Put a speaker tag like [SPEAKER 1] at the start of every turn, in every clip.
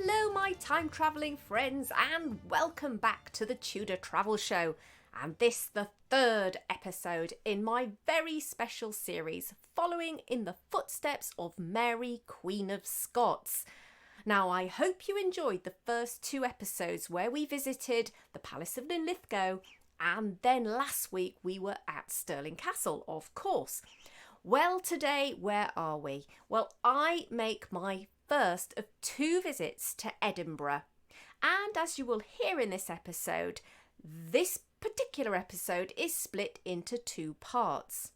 [SPEAKER 1] Hello my time-travelling friends and welcome back to the Tudor Travel Show, and this the third episode in my very special series following in the footsteps of Mary, Queen of Scots. Now I hope you enjoyed the first two episodes where we visited the Palace of Linlithgow, and then last week we were at Stirling Castle, of course. Well, today where are we? Well, I make my first of two visits to Edinburgh, and as you will hear in this episode, this particular episode is split into two parts.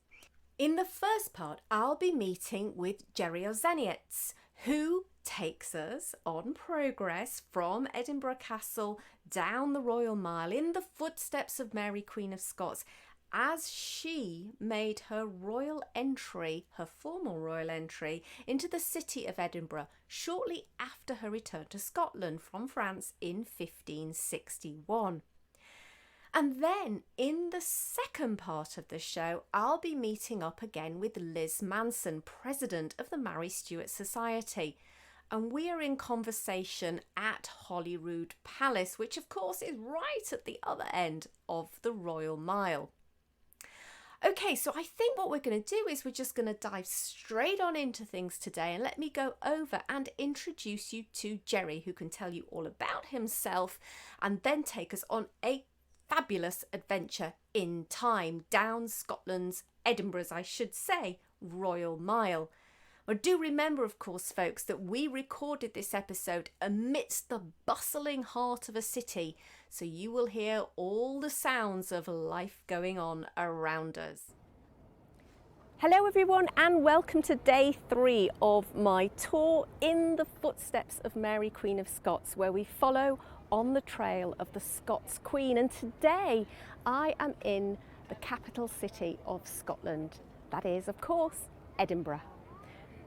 [SPEAKER 1] In the first part, I'll be meeting with Jerry Ozaniec, who takes us on progress from Edinburgh Castle down the Royal Mile in the footsteps of Mary, Queen of Scots, as she made her royal entry, her formal royal entry, into the city of Edinburgh shortly after her return to Scotland from France in 1561. And then in the second part of the show, I'll be meeting up again with Liz Manson, president of the Marie Stuart Society. And we are in conversation at Hollyrood Palace, which of course is right at the other end of the Royal Mile. Okay, so I think what we're going to do is we're just going to dive straight on into things today, and let me go over and introduce you to Jerry, who can tell you all about himself and then take us on a fabulous adventure in time down Scotland's, Edinburgh's, I should say, Royal Mile. But do remember, of course, folks, that we recorded this episode amidst the bustling heart of a city, so you will hear all the sounds of life going on around us. Hello everyone, and welcome to day 3 of my tour in the footsteps of Mary, Queen of Scots, where we follow on the trail of the Scots Queen. And today I am in the capital city of Scotland, that is, of course, Edinburgh.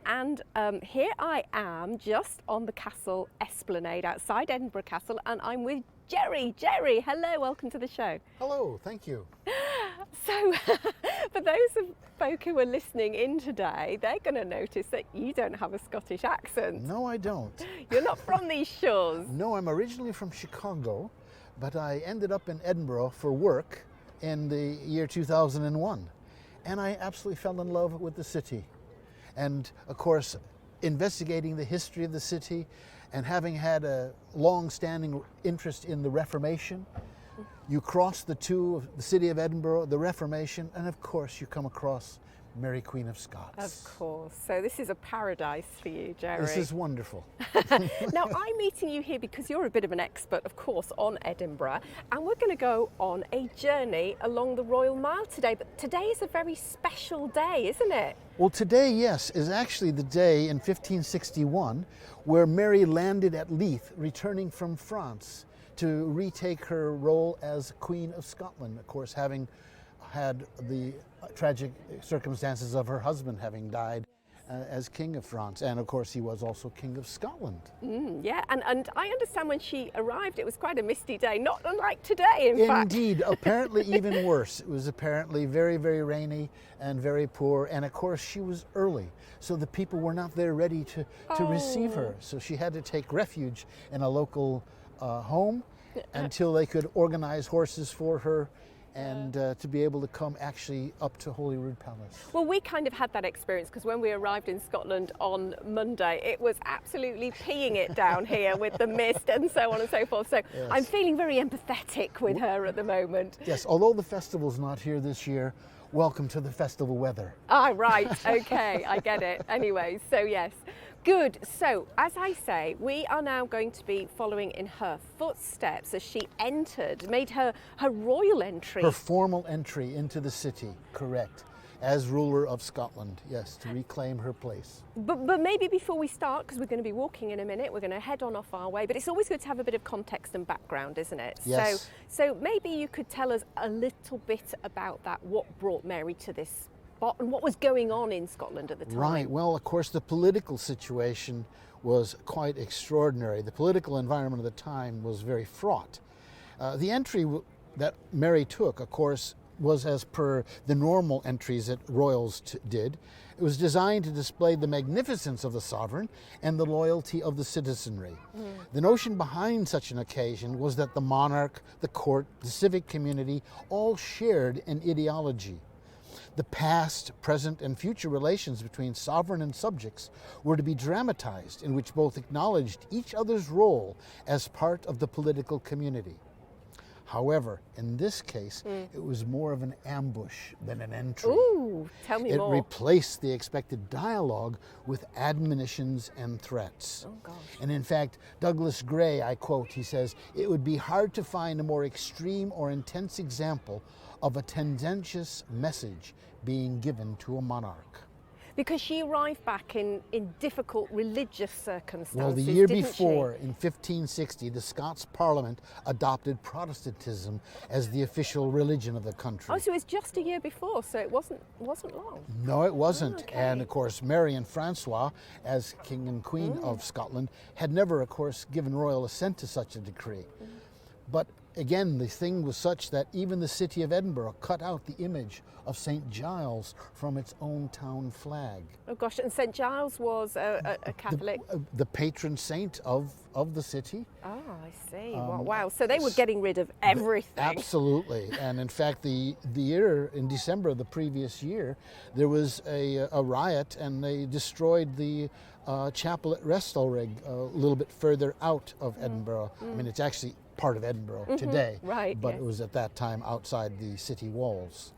[SPEAKER 1] And here I am just on the castle esplanade outside Edinburgh Castle, and I'm with Jerry. Jerry, hello, welcome to the show.
[SPEAKER 2] Hello, thank you.
[SPEAKER 1] So for those of folk who are listening in today, they're going to notice that you don't have a Scottish accent.
[SPEAKER 2] No, I don't.
[SPEAKER 1] You're not from these shores.
[SPEAKER 2] No, I'm originally from Chicago, but I ended up in Edinburgh for work in the year 2001. And I absolutely fell in love with the city. And of course, investigating the history of the city and having had a long-standing interest in the Reformation, you cross the two of the city of Edinburgh, the Reformation, and of course you come across Mary, Queen of Scots.
[SPEAKER 1] Of course. So this is a paradise for you, Jerry.
[SPEAKER 2] This is wonderful.
[SPEAKER 1] Now, I'm meeting you here because you're a bit of an expert, of course, on Edinburgh, and we're going to go on a journey along the Royal Mile today. But today is a very special day, isn't it?
[SPEAKER 2] Well, today, yes, is actually the day in 1561 where Mary landed at Leith, returning from France to retake her role as Queen of Scotland, of course, having had the tragic circumstances of her husband having died as King of France, and of course he was also King of Scotland.
[SPEAKER 1] Yeah, and I understand when she arrived it was quite a misty day, not unlike today in fact.
[SPEAKER 2] Indeed, apparently even worse. It was apparently very, very rainy and very poor, and of course she was early, so the people were not there ready to receive her, so she had to take refuge in a local home until they could organize horses for her and to be able to come actually up to Holyrood Palace.
[SPEAKER 1] Well, we kind of had that experience because when we arrived in Scotland on Monday, it was absolutely peeing it down here with the mist and so on and so forth. So yes. I'm feeling very empathetic with her at the moment.
[SPEAKER 2] Yes, although the festival's not here this year, welcome to the festival weather.
[SPEAKER 1] Ah, right, okay, I get it. Anyway, so yes. Good. So, as I say, we are now going to be following in her footsteps as she made her royal entry.
[SPEAKER 2] Her formal entry into the city, correct, as ruler of Scotland, yes, to reclaim her place.
[SPEAKER 1] But maybe before we start, because we're going to be walking in a minute, we're going to head on off our way, but it's always good to have a bit of context and background, isn't it?
[SPEAKER 2] Yes.
[SPEAKER 1] So maybe you could tell us a little bit about that, what brought Mary to this spot and what was going on in Scotland at the time.
[SPEAKER 2] Right, well, of course, the political situation was quite extraordinary. The political environment of the time was very fraught. The entry that Mary took, of course, was as per the normal entries that royals did. It was designed to display the magnificence of the sovereign and the loyalty of the citizenry. The notion behind such an occasion was that the monarch, the court, the civic community all shared an ideology. The past, present, and future relations between sovereign and subjects were to be dramatized, in which both acknowledged each other's role as part of the political community. However, in this case, it was more of an ambush than an entry.
[SPEAKER 1] Ooh, tell me more.
[SPEAKER 2] It replaced the expected dialogue with admonitions and threats.
[SPEAKER 1] Oh, gosh.
[SPEAKER 2] And in fact, Douglas Gray, I quote, he says, "It would be hard to find a more extreme or intense example of a tendentious message being given to a monarch."
[SPEAKER 1] Because she arrived back in difficult religious circumstances.
[SPEAKER 2] Well, the year
[SPEAKER 1] didn't
[SPEAKER 2] before,
[SPEAKER 1] she?
[SPEAKER 2] in 1560, the Scots Parliament adopted Protestantism as the official religion of the country.
[SPEAKER 1] Oh, so it was just a year before, so it wasn't long.
[SPEAKER 2] No, it wasn't.
[SPEAKER 1] Oh, okay.
[SPEAKER 2] And of course, Mary and Francois, as King and Queen of Scotland, had never, of course, given royal assent to such a decree. But again, the thing was such that even the city of Edinburgh cut out the image of St. Giles from its own town flag.
[SPEAKER 1] Oh gosh, and St. Giles was a Catholic?
[SPEAKER 2] The patron saint of the city.
[SPEAKER 1] Oh, I see. Wow, so they were getting rid of everything.
[SPEAKER 2] Absolutely. And in fact, the year, in December of the previous year, there was a riot and they destroyed the chapel at Restalrig a little bit further out of Edinburgh. I mean, it's actually part of Edinburgh today,
[SPEAKER 1] right,
[SPEAKER 2] but
[SPEAKER 1] yes.
[SPEAKER 2] it was at that time outside the city walls.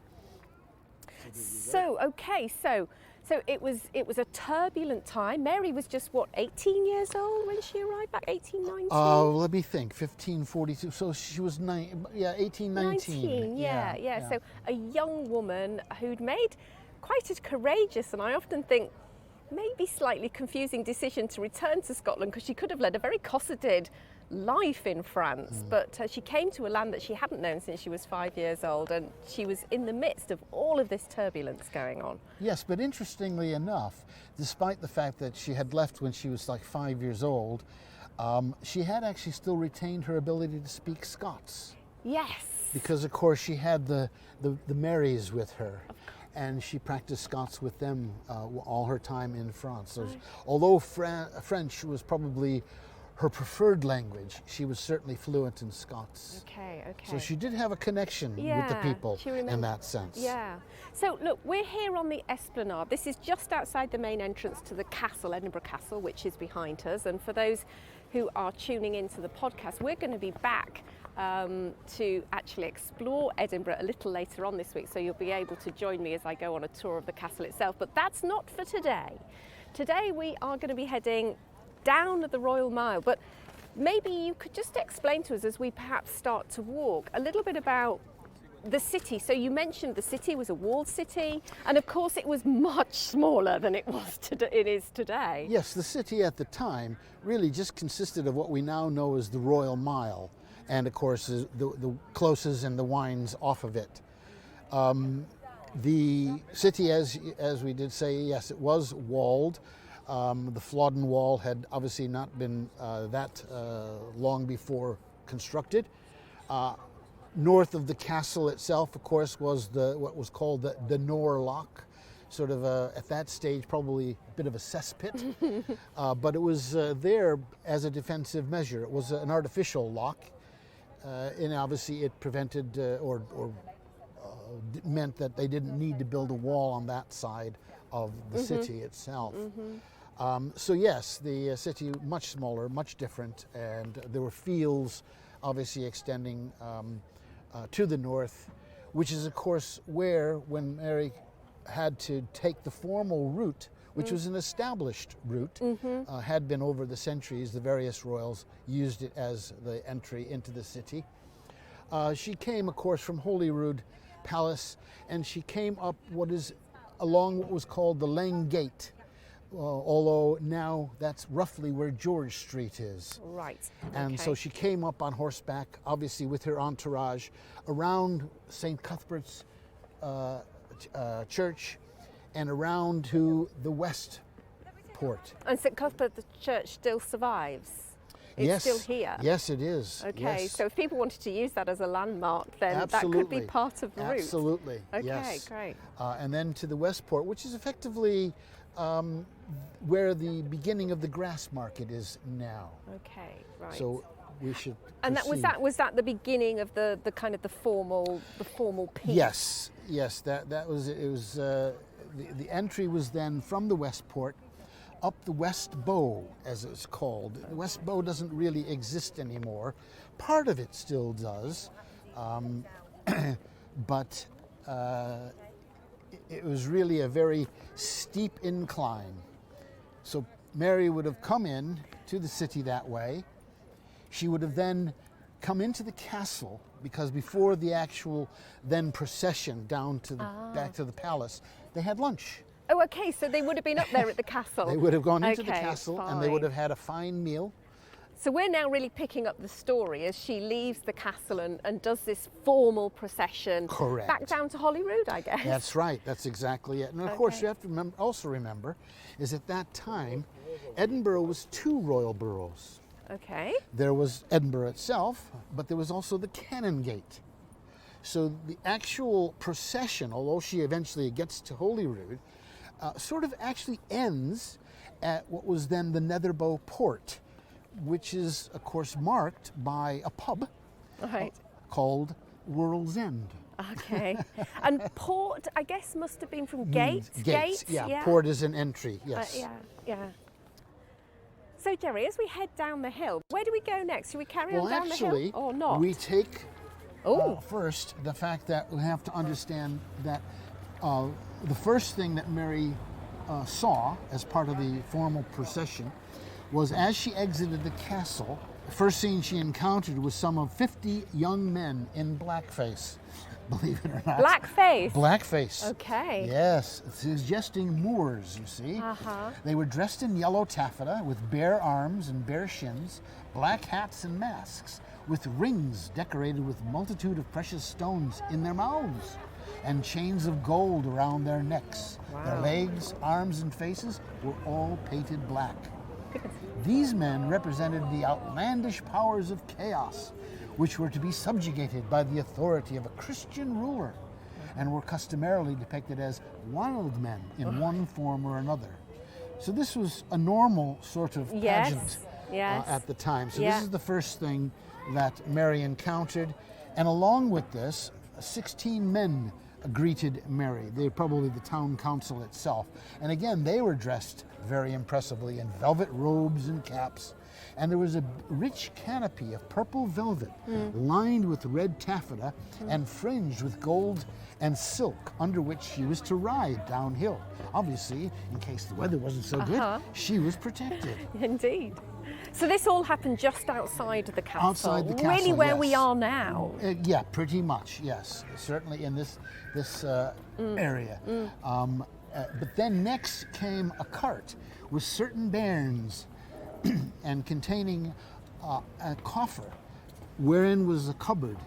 [SPEAKER 1] So it was a turbulent time. Mary was just, what, 18 years old when she arrived back? 18, 19?
[SPEAKER 2] Let me think, 1542, so she was 18, 19.
[SPEAKER 1] Yeah. So a young woman who'd made quite a courageous, and I often think maybe slightly confusing decision to return to Scotland, because she could have led a very cosseted life in France, but she came to a land that she hadn't known since she was 5 years old, and she was in the midst of all of this turbulence going on.
[SPEAKER 2] Yes, but interestingly enough, despite the fact that she had left when she was like 5 years old, she had actually still retained her ability to speak Scots.
[SPEAKER 1] Yes.
[SPEAKER 2] Because of course she had the Marys with her, and she practiced Scots with them all her time in France. So, although French was probably her preferred language, she was certainly fluent in Scots.
[SPEAKER 1] Okay.
[SPEAKER 2] So she did have a connection with the people in that sense.
[SPEAKER 1] Yeah. So look, we're here on the Esplanade. This is just outside the main entrance to the castle, Edinburgh Castle, which is behind us. And for those who are tuning into the podcast, we're going to be back to actually explore Edinburgh a little later on this week. So you'll be able to join me as I go on a tour of the castle itself. But that's not for today. Today we are going to be heading down the Royal Mile, but maybe you could just explain to us as we perhaps start to walk a little bit about the city. So you mentioned the city was a walled city, and of course it was much smaller than it is today.
[SPEAKER 2] Yes, the city at the time really just consisted of what we now know as the Royal Mile, and of course the closes and the wynds off of it. The city, as we did say, yes, it was walled. The Flodden Wall had obviously not been that long before constructed. North of the castle itself, of course, was what was called the Nor Loch, sort of at that stage probably a bit of a cesspit, but it was there as a defensive measure. It was an artificial lock, and obviously it prevented or meant that they didn't need to build a wall on that side of the city itself. So yes, the city much smaller, much different, and there were fields obviously extending to the north, which is of course where, when Mary had to take the formal route, which was an established route, had been over the centuries, the various royals used it as the entry into the city. She came, of course, from Holyrood Palace, and she came up along what was called the Lang Gate, although now that's roughly where George Street is.
[SPEAKER 1] Right.
[SPEAKER 2] And so she came up on horseback, obviously with her entourage, around St. Cuthbert's Church and around to the West Port.
[SPEAKER 1] And St. Cuthbert the church still survives? It's still here.
[SPEAKER 2] Yes, it is.
[SPEAKER 1] Okay,
[SPEAKER 2] yes.
[SPEAKER 1] so if people wanted to use that as a landmark, then
[SPEAKER 2] Absolutely.
[SPEAKER 1] that could be part of the route.
[SPEAKER 2] Absolutely.
[SPEAKER 1] Okay,
[SPEAKER 2] yes.
[SPEAKER 1] great.
[SPEAKER 2] And then to the Westport, which is effectively where the beginning of the grass market is now.
[SPEAKER 1] Okay, right.
[SPEAKER 2] So we should.
[SPEAKER 1] And
[SPEAKER 2] proceed.
[SPEAKER 1] was that the beginning of the kind of the formal piece?
[SPEAKER 2] Yes. That was it. Was the entry was then from the Westport up the West Bow, as it's called. The West Bow doesn't really exist anymore. Part of it still does, but it was really a very steep incline. So Mary would have come in to the city that way. She would have then come into the castle, because before the actual then procession down to the back to the palace, they had lunch.
[SPEAKER 1] Oh, okay, so they would have been up there at the castle.
[SPEAKER 2] They would have gone into the
[SPEAKER 1] Okay,
[SPEAKER 2] castle and
[SPEAKER 1] fine.
[SPEAKER 2] they would have had a fine meal.
[SPEAKER 1] So we're now really picking up the story as she leaves the castle and does this formal procession.
[SPEAKER 2] Correct.
[SPEAKER 1] Back down to Holyrood, I guess.
[SPEAKER 2] That's right. That's exactly it. And of course, you have to also remember, is at that time, Edinburgh was two royal boroughs.
[SPEAKER 1] Okay.
[SPEAKER 2] There was Edinburgh itself, but there was also the Cannon Gate. So the actual procession, although she eventually gets to Holyrood, sort of actually ends at what was then the Netherbow Port, which is, of course, marked by a pub
[SPEAKER 1] Right.
[SPEAKER 2] called World's End.
[SPEAKER 1] Okay. And port, I guess, must have been from gates.
[SPEAKER 2] Gates, yeah. Port is an entry, yes.
[SPEAKER 1] Yeah. So, Jerry, as we head down the hill, where do we go next? Do we carry on down the hill or not?
[SPEAKER 2] We take first the fact that we have to understand that the first thing that Mary saw as part of the formal procession was, as she exited the castle, the first scene she encountered was some of 50 young men in blackface, believe it or not.
[SPEAKER 1] Blackface?
[SPEAKER 2] Blackface.
[SPEAKER 1] Okay.
[SPEAKER 2] Yes, suggesting Moors, you see.
[SPEAKER 1] Uh-huh.
[SPEAKER 2] They were dressed in yellow taffeta with bare arms and bare shins, black hats and masks, with rings decorated with multitude of precious stones in their mouths, and chains of gold around their necks.
[SPEAKER 1] Wow.
[SPEAKER 2] Their legs, arms, and faces were all painted black. These men represented the outlandish powers of chaos, which were to be subjugated by the authority of a Christian ruler, and were customarily depicted as wild men in one form or another. So this was a normal sort of pageant at the time. So this is the first thing that Mary encountered. And along with this, 16 men greeted Mary. They were probably the town council itself. And again, they were dressed very impressively in velvet robes and caps. And there was a rich canopy of purple velvet lined with red taffeta and fringed with gold and silk, under which she was to ride downhill. Obviously, in case the weather wasn't so good, she was protected.
[SPEAKER 1] Indeed. So this all happened just outside the castle.
[SPEAKER 2] Outside the castle,
[SPEAKER 1] really where we
[SPEAKER 2] yes.
[SPEAKER 1] are now.
[SPEAKER 2] Yeah, pretty much, yes. Certainly in this area. But then next came a cart with certain bairns and containing a coffer wherein was a cupboard.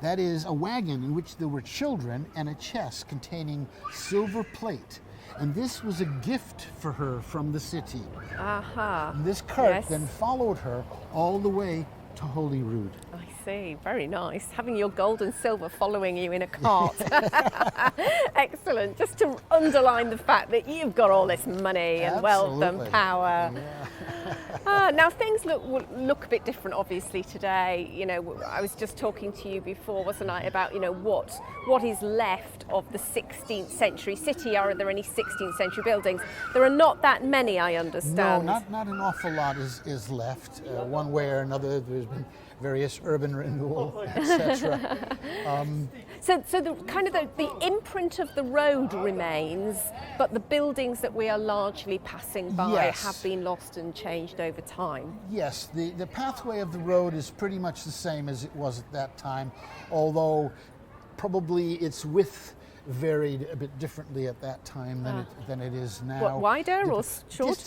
[SPEAKER 2] That is, a wagon in which there were children and a chest containing silver plate. And this was a gift for her from the city. And this cart then followed her all the way to Holyrood.
[SPEAKER 1] I see, very nice. Having your gold and silver following you in a cart. Excellent, just to underline the fact that you've got all this money and wealth and power. Now things look a bit different obviously today. You know, I was just talking to you before, wasn't I, about, you know, what is left of the 16th century city. Are there any 16th century buildings? There are not that many, I understand.
[SPEAKER 2] No, not an awful lot is left. One way or another, there's been various urban renewal, etc.
[SPEAKER 1] So the kind of the imprint of the road remains, but the buildings that we are largely passing by have been lost and changed over time.
[SPEAKER 2] Yes, the pathway of the road is pretty much the same as it was at that time, although probably its width varied a bit differently at that time than it is now.
[SPEAKER 1] What, wider or shorter?
[SPEAKER 2] Just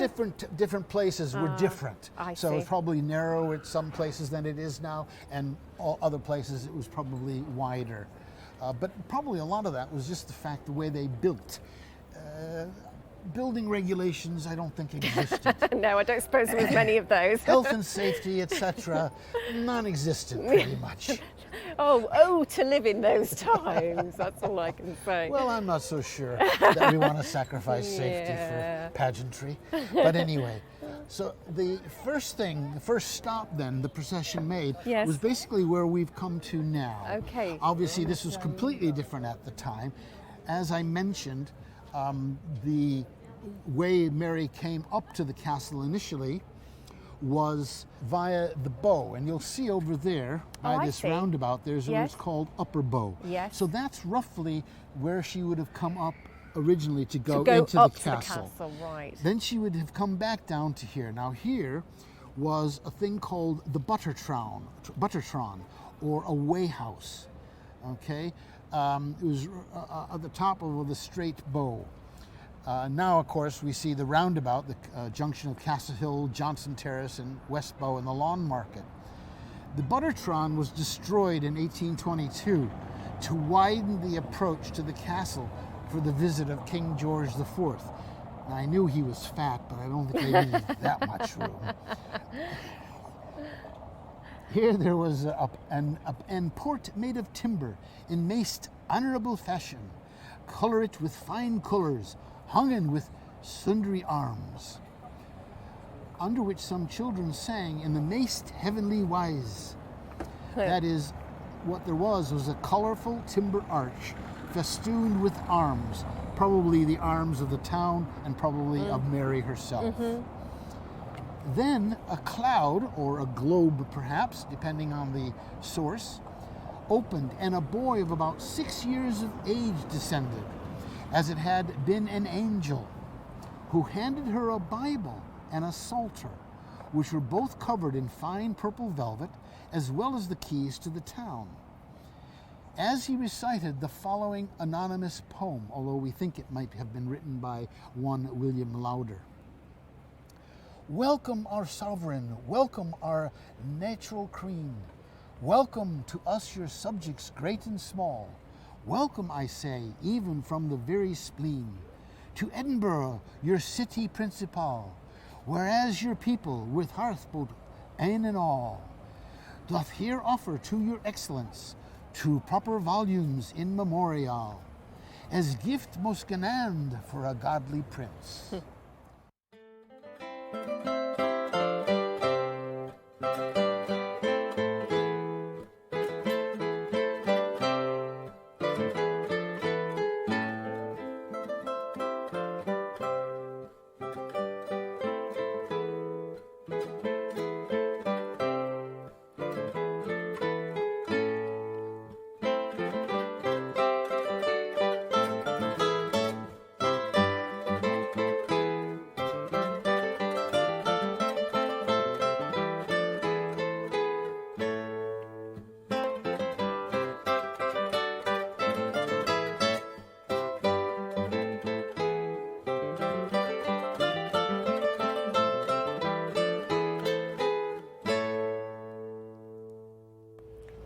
[SPEAKER 2] different places were different.
[SPEAKER 1] So
[SPEAKER 2] it's probably narrower at some places than it is now, and all other places it was probably wider. But probably a lot of that was just the fact the way they built. building regulations, I don't think existed.
[SPEAKER 1] No, I don't suppose there was many of those.
[SPEAKER 2] Health and safety, etc., non-existent pretty much.
[SPEAKER 1] To live in those times. That's all I can say.
[SPEAKER 2] Well, I'm not so sure that we want to sacrifice safety for pageantry. But anyway, so the first stop then the procession made was basically where we've come to now.
[SPEAKER 1] Okay.
[SPEAKER 2] Obviously, this was completely different at the time. As I mentioned, the way Mary came up to the castle initially was via the bow, and you'll see over there by this roundabout there's what's called Upper Bow.
[SPEAKER 1] Yes.
[SPEAKER 2] So that's roughly where she would have come up originally to go into the castle.
[SPEAKER 1] Right.
[SPEAKER 2] Then she would have come back down to here. Now here was a thing called the Buttertron, or a way house. Okay, it was at the top of the straight bow. Now, of course, we see the roundabout, the junction of Castle Hill, Johnson Terrace, and West Bow, and the Lawn Market. The Buttertron was destroyed in 1822 to widen the approach to the castle for the visit of King George IV. Now, I knew he was fat, but I don't think they needed that much room. Here there was an port made of timber in most honourable fashion, colour it with fine colours, hung in with sundry arms, under which some children sang in the most heavenly wise. That is, what there was a colourful timber arch festooned with arms, probably the arms of the town and probably of Mary herself. Then a cloud, or a globe perhaps, depending on the source, opened, and a boy of about 6 years of age descended, as it had been an angel, who handed her a Bible and a psalter, which were both covered in fine purple velvet, as well as the keys to the town. As he recited the following anonymous poem, although we think it might have been written by one William Lauder. Welcome our sovereign, welcome our natural queen, welcome to us your subjects great and small. Welcome, I say, even from the very spleen, to Edinburgh, your city principal, whereas your people, with hearth both ane and all, doth here offer to your excellence 2 proper volumes in memorial, as gift most genand for a godly prince.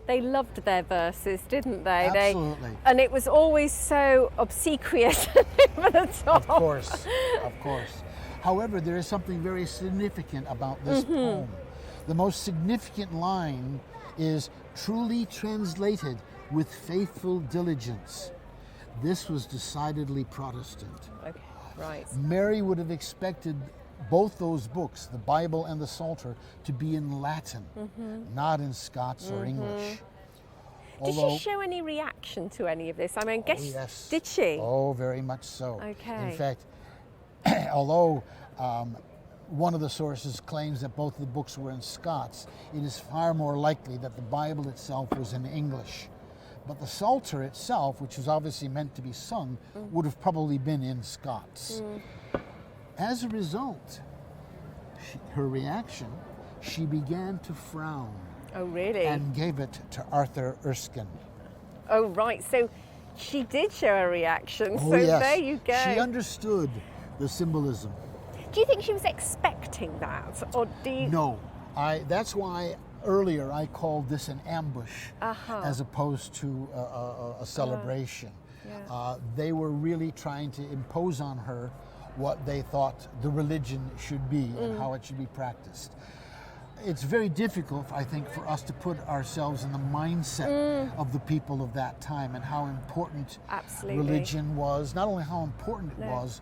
[SPEAKER 1] They loved their verses, didn't they?
[SPEAKER 2] Absolutely.
[SPEAKER 1] And it was always so obsequious over the top.
[SPEAKER 2] Of course. However, there is something very significant about this poem. The most significant line is truly translated with faithful diligence. This was decidedly Protestant.
[SPEAKER 1] Okay, right.
[SPEAKER 2] Mary would have expected both those books, the Bible and the Psalter, to be in Latin, not in Scots or English.
[SPEAKER 1] Did she show any reaction to any of this? I mean,
[SPEAKER 2] yes.
[SPEAKER 1] Did she?
[SPEAKER 2] Oh, very much so.
[SPEAKER 1] Okay.
[SPEAKER 2] In fact, although one of the sources claims that both of the books were in Scots, it is far more likely that the Bible itself was in English. But the Psalter itself, which was obviously meant to be sung, would have probably been in Scots. As a result, her reaction, she began to frown.
[SPEAKER 1] Oh, really?
[SPEAKER 2] And gave it to Arthur Erskine.
[SPEAKER 1] Oh, right. So she did show a reaction.
[SPEAKER 2] Oh,
[SPEAKER 1] so
[SPEAKER 2] yes.
[SPEAKER 1] there you go.
[SPEAKER 2] She understood the symbolism.
[SPEAKER 1] Do you think she was expecting that? Or do you...
[SPEAKER 2] No. That's why earlier I called this an ambush as opposed to a celebration. They were really trying to impose on her what they thought the religion should be and how it should be practiced. It's very difficult, I think, for us to put ourselves in the mindset of the people of that time and how important religion was. Not only how important it was,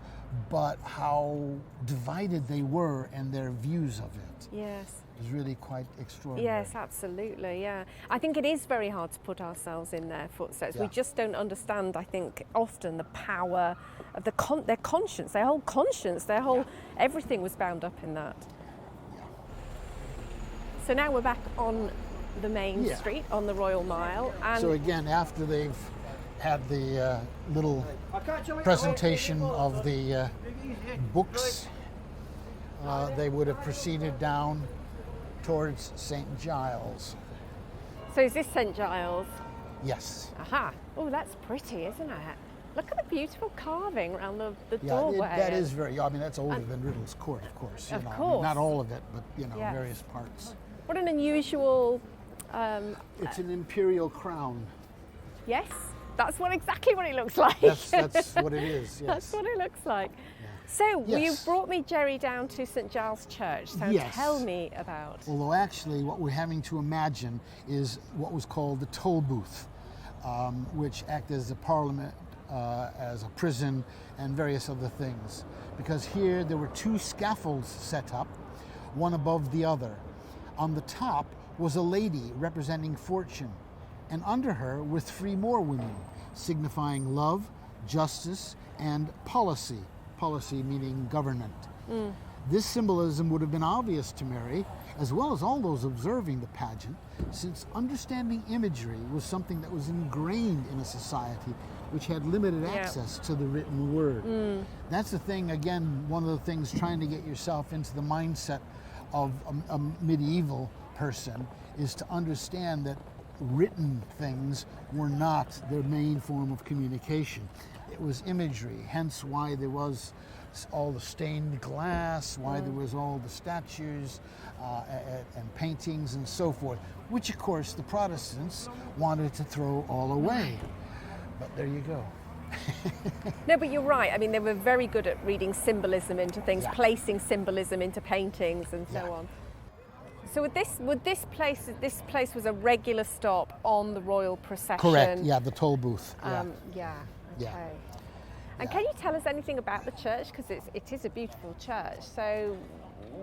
[SPEAKER 2] but how divided they were in their views of it.
[SPEAKER 1] Yes.
[SPEAKER 2] It was really quite extraordinary.
[SPEAKER 1] Yes, absolutely, yeah. I think it is very hard to put ourselves in their footsteps. We just don't understand, I think, often the power of their conscience, their whole conscience, their whole, everything was bound up in that. So now we're back on the main street, on the Royal Mile. And
[SPEAKER 2] so again, after they've had the little presentation of the books, they would have proceeded down towards St. Giles.
[SPEAKER 1] So is this St. Giles?
[SPEAKER 2] Yes.
[SPEAKER 1] Aha. Oh, that's pretty, isn't it? Look at the beautiful carving around the doorway.
[SPEAKER 2] That is very, I mean, that's older than Riddle's Court, of course.
[SPEAKER 1] Of
[SPEAKER 2] course.
[SPEAKER 1] I mean,
[SPEAKER 2] not all of it, but, various parts.
[SPEAKER 1] What an unusual...
[SPEAKER 2] it's an imperial crown.
[SPEAKER 1] Yes, that's exactly what it looks like.
[SPEAKER 2] That's what it is, yes.
[SPEAKER 1] That's what it looks like. Yeah. So you brought me, Jerry, down to St. Giles Church, so tell me about...
[SPEAKER 2] Although actually what we're having to imagine is what was called the toll booth, which acted as a parliament, as a prison, and various other things. Because here there were two scaffolds set up, one above the other. On the top was a lady representing fortune, and under her were three more women, signifying love, justice, and policy. Policy meaning government. This symbolism would have been obvious to Mary, as well as all those observing the pageant, since understanding imagery was something that was ingrained in a society which had limited access to the written word. That's the thing, again, one of the things trying to get yourself into the mindset of a medieval person is to understand that written things were not their main form of communication. It was imagery, hence why there was all the stained glass, why there was all the statues and paintings and so forth, which of course the Protestants wanted to throw all away. But there you go.
[SPEAKER 1] No, but you're right. I mean, they were very good at reading symbolism into things, placing symbolism into paintings and so on. So this place was a regular stop on the royal procession.
[SPEAKER 2] Correct. Yeah, the toll booth.
[SPEAKER 1] Okay. And can you tell us anything about the church? Because it is a beautiful church. So,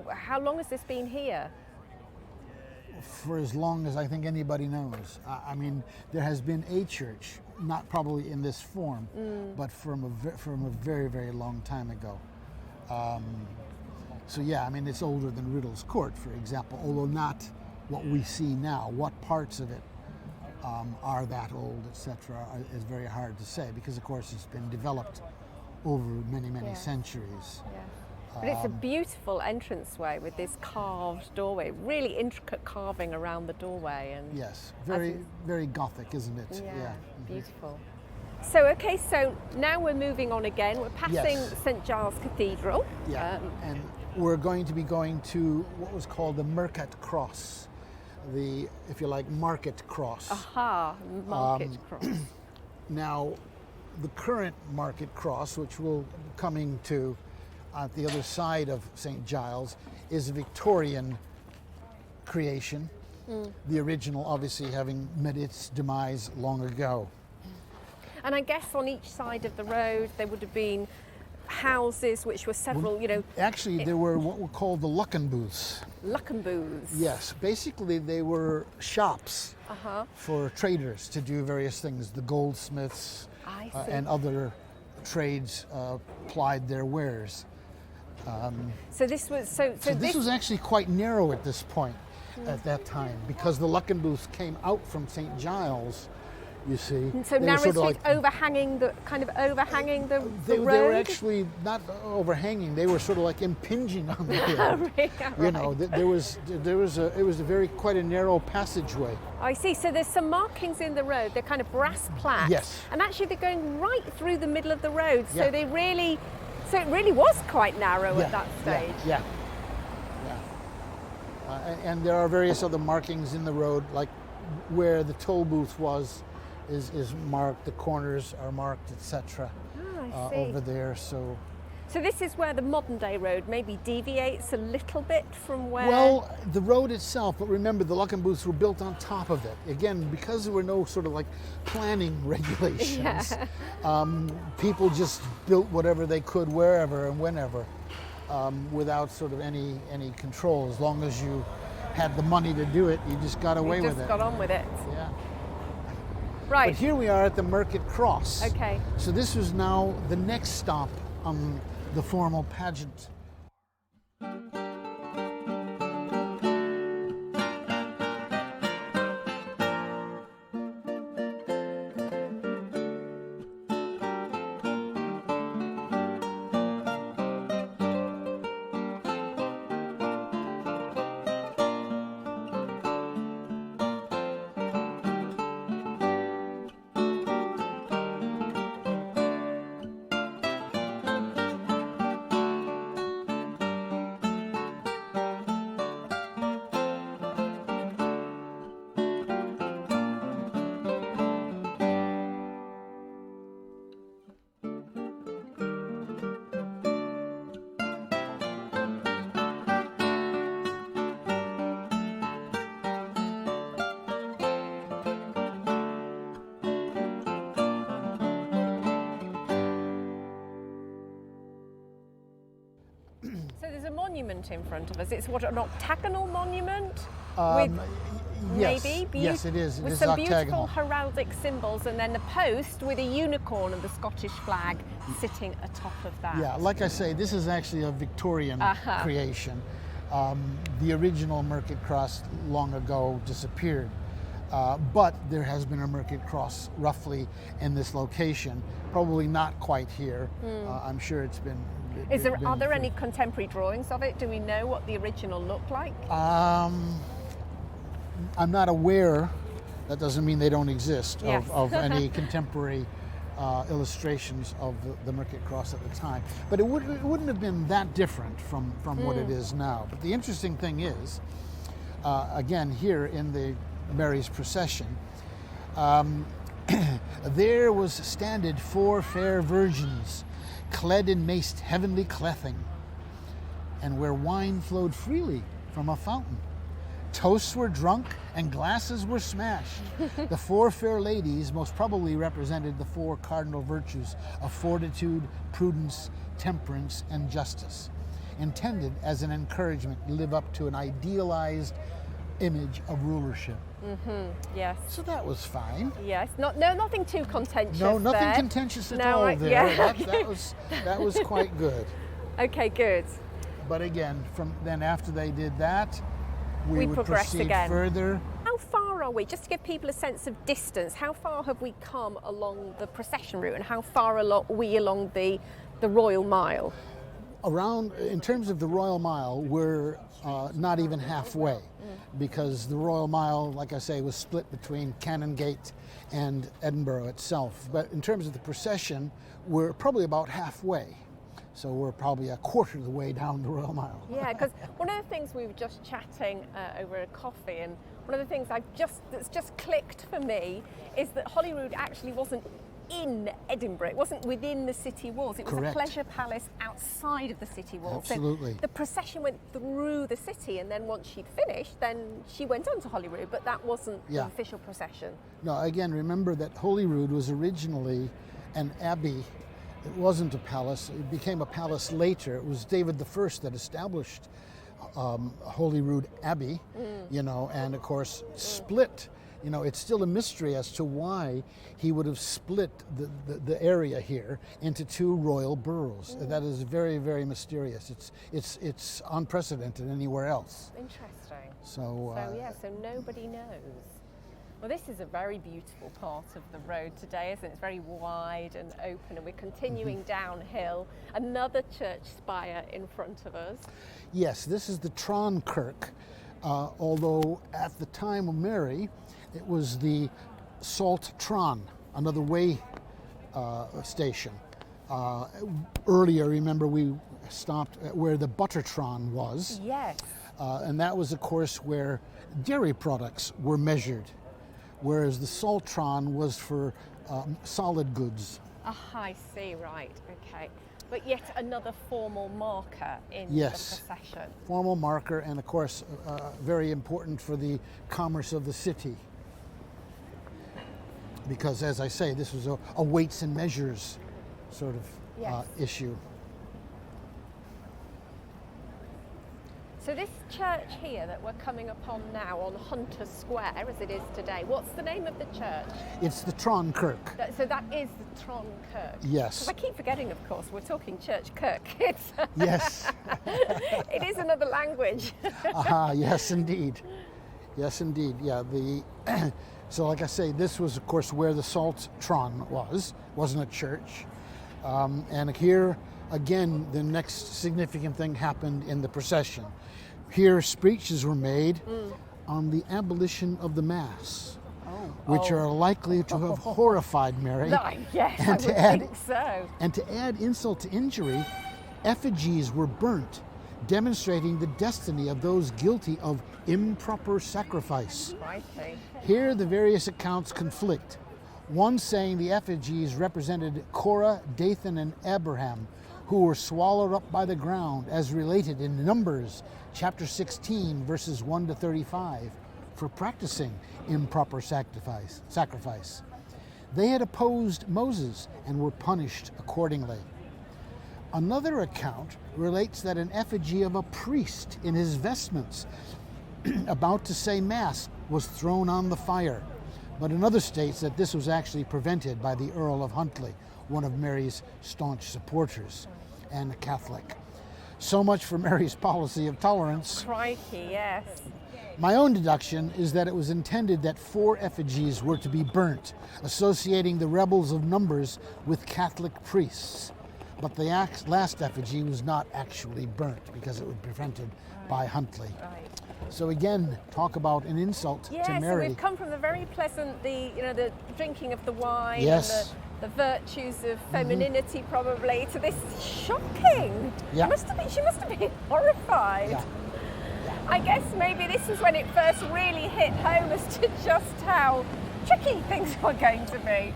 [SPEAKER 1] how long has this been here?
[SPEAKER 2] For as long as I think anybody knows. I mean, there has been a church, not probably in this form, but from a very, very long time ago. So yeah, I mean, it's older than Riddle's Court, for example, although not what we see now. What parts of it are that old, etc., is very hard to say, because of course it's been developed over many, many centuries.
[SPEAKER 1] Yeah. But it's a beautiful entranceway with this carved doorway, really intricate carving around the doorway. And
[SPEAKER 2] yes, very Gothic, isn't it?
[SPEAKER 1] Yeah, beautiful. So now we're moving on again. We're passing St. Giles Cathedral.
[SPEAKER 2] Yeah, and we're going to be going to what was called the Mercat Cross, the, if you like, Market Cross.
[SPEAKER 1] Aha, Market Cross.
[SPEAKER 2] Now, the current Market Cross, which we're coming to at the other side of St. Giles, is a Victorian creation. The original obviously having met its demise long ago.
[SPEAKER 1] And I guess on each side of the road there would have been houses which were several,
[SPEAKER 2] Actually, there were what were called the Luckin booths.
[SPEAKER 1] Luckin booths.
[SPEAKER 2] Yes, basically they were shops for traders to do various things. The goldsmiths and other trades plied their wares.
[SPEAKER 1] So this was
[SPEAKER 2] actually quite narrow at this point at that time, because the Luckin booths came out from St. Giles, you see.
[SPEAKER 1] So narrow street overhanging the road?
[SPEAKER 2] They were actually not overhanging, they were sort of like impinging on the road. It was quite a narrow passageway.
[SPEAKER 1] I see, so there's some markings in the road, they're kind of brass plaques.
[SPEAKER 2] Yes.
[SPEAKER 1] And actually they're going right through the middle of the road, so it really was quite narrow at that stage.
[SPEAKER 2] Yeah. And there are various other markings in the road, like where the toll booth is marked, the corners are marked, etc. Over there. So
[SPEAKER 1] So this is where the modern day road maybe deviates a little bit from where...
[SPEAKER 2] Well, the road itself, but remember the Luckin booths were built on top of it. Again, because there were no sort of like planning regulations, people just built whatever they could wherever and whenever without sort of any control. As long as you had the money to do it, you just got away with it.
[SPEAKER 1] You just got on with it.
[SPEAKER 2] Yeah.
[SPEAKER 1] Right.
[SPEAKER 2] But here we are at the Market Cross.
[SPEAKER 1] Okay.
[SPEAKER 2] So this was now the next stop on the formal pageant.
[SPEAKER 1] So there's a monument in front of us. It's what, an octagonal monument?
[SPEAKER 2] Yes.
[SPEAKER 1] Maybe?
[SPEAKER 2] Yes, it is. It
[SPEAKER 1] with
[SPEAKER 2] is
[SPEAKER 1] some
[SPEAKER 2] octagonal.
[SPEAKER 1] beautiful heraldic symbols, and then a post with a unicorn and the Scottish flag sitting atop of that.
[SPEAKER 2] Yeah, like I say, this is actually a Victorian creation. The original Market Cross long ago disappeared. But there has been a Market Cross roughly in this location, probably not quite here. I'm sure it's been...
[SPEAKER 1] Are there any contemporary drawings of it? Do we know what the original looked like?
[SPEAKER 2] I'm not aware, that doesn't mean they don't exist,
[SPEAKER 1] Yes.
[SPEAKER 2] of any contemporary illustrations of the Market Cross at the time. But it wouldn't have been that different from what it is now. But the interesting thing is, again, here in the Mary's procession, there was standed 4 fair virgins, clad in maist heavenly clething, and where wine flowed freely from a fountain. Toasts were drunk and glasses were smashed. The 4 fair ladies most probably represented the 4 cardinal virtues of fortitude, prudence, temperance, and justice, intended as an encouragement to live up to an idealized image of rulership.
[SPEAKER 1] Yes.
[SPEAKER 2] So that was fine.
[SPEAKER 1] Yes. Nothing too contentious.
[SPEAKER 2] No, nothing
[SPEAKER 1] there.
[SPEAKER 2] contentious at
[SPEAKER 1] No,
[SPEAKER 2] all there.
[SPEAKER 1] yeah.
[SPEAKER 2] That was quite good.
[SPEAKER 1] Okay, good.
[SPEAKER 2] But again, from then after they did that, we would
[SPEAKER 1] progressed
[SPEAKER 2] proceed
[SPEAKER 1] again.
[SPEAKER 2] further.
[SPEAKER 1] How far are we? Just to give people a sense of distance, how far have we come along the procession route, and how far are we along the Royal Mile?
[SPEAKER 2] Around, in terms of the Royal Mile, we're not even halfway, because the Royal Mile, like I say, was split between Canongate and Edinburgh itself. But in terms of the procession, we're probably about halfway. So we're probably a quarter of the way down the Royal Mile.
[SPEAKER 1] Yeah, because one of the things we were just chatting over a coffee, and one of the things that's just clicked for me is that Holyrood actually wasn't in Edinburgh. It wasn't within the city walls. It was
[SPEAKER 2] Correct.
[SPEAKER 1] a pleasure palace outside of the city walls.
[SPEAKER 2] Absolutely.
[SPEAKER 1] So the procession went through the city, and then once she'd finished, then she went on to Holyrood, but that wasn't the official procession.
[SPEAKER 2] No, again, remember that Holyrood was originally an abbey. It wasn't a palace. It became a palace later. It was David I that established Holyrood Abbey, and of course split. It's still a mystery as to why he would have split the area here into 2 royal boroughs. That is very, very mysterious. It's unprecedented anywhere else.
[SPEAKER 1] Interesting.
[SPEAKER 2] So
[SPEAKER 1] nobody knows. Well, this is a very beautiful part of the road today, isn't it? It's very wide and open, and we're continuing downhill. Another church spire in front of us.
[SPEAKER 2] Yes, this is the Tron Kirk, although at the time of Mary, it was the Salt Tron, another way station. Earlier, remember, we stopped at where the Buttertron was.
[SPEAKER 1] Yes.
[SPEAKER 2] And that was, of course, where dairy products were measured, whereas the Saltron was for solid goods.
[SPEAKER 1] I see, right, okay. But yet another formal marker in
[SPEAKER 2] Yes.
[SPEAKER 1] the procession.
[SPEAKER 2] Formal marker, and of course very important for the commerce of the city. Because, as I say, this was a weights and measures sort of
[SPEAKER 1] Yes.
[SPEAKER 2] issue.
[SPEAKER 1] So this church here that we're coming upon now on Hunter Square, as it is today, what's the name of the church?
[SPEAKER 2] It's the Tron Kirk.
[SPEAKER 1] So that is the Tron Kirk.
[SPEAKER 2] Yes.
[SPEAKER 1] 'Cause I keep forgetting, of course, we're talking church kirk. It's
[SPEAKER 2] Yes.
[SPEAKER 1] it is another language.
[SPEAKER 2] Yes, indeed. Yes, indeed. Yeah. So, like I say, this was, of course, where the Salt Tron wasn't a church. And here, again, the next significant thing happened in the procession. Here, speeches were made on the abolition of the Mass, which are likely to have horrified Mary.
[SPEAKER 1] Yes,
[SPEAKER 2] And
[SPEAKER 1] I
[SPEAKER 2] to
[SPEAKER 1] would
[SPEAKER 2] add-
[SPEAKER 1] think so.
[SPEAKER 2] And to add insult to injury, effigies were burnt, demonstrating the destiny of those guilty of improper sacrifice.
[SPEAKER 1] Righty.
[SPEAKER 2] Here, the various accounts conflict. One saying the effigies represented Korah, Dathan, and Abraham, who were swallowed up by the ground, as related in Numbers chapter 16, verses 1 to 35, for practicing improper sacrifice. They had opposed Moses and were punished accordingly. Another account relates that an effigy of a priest in his vestments about to say Mass was thrown on the fire. But another states that this was actually prevented by the Earl of Huntly, one of Mary's staunch supporters and a Catholic. So much for Mary's policy of tolerance.
[SPEAKER 1] Crikey, yes.
[SPEAKER 2] My own deduction is that it was intended that 4 effigies were to be burnt, associating the rebels of Numbers with Catholic priests. But the last effigy was not actually burnt because it was prevented by Huntly.
[SPEAKER 1] Right.
[SPEAKER 2] So again, talk about an insult to
[SPEAKER 1] Yeah, so
[SPEAKER 2] Mary.
[SPEAKER 1] we've come from the very pleasant, the drinking of the wine
[SPEAKER 2] Yes.
[SPEAKER 1] and the virtues of femininity probably, to this shocking.
[SPEAKER 2] Yeah.
[SPEAKER 1] She must have been horrified.
[SPEAKER 2] Yeah.
[SPEAKER 1] I guess maybe this is when it first really hit home as to just how tricky things were going to be.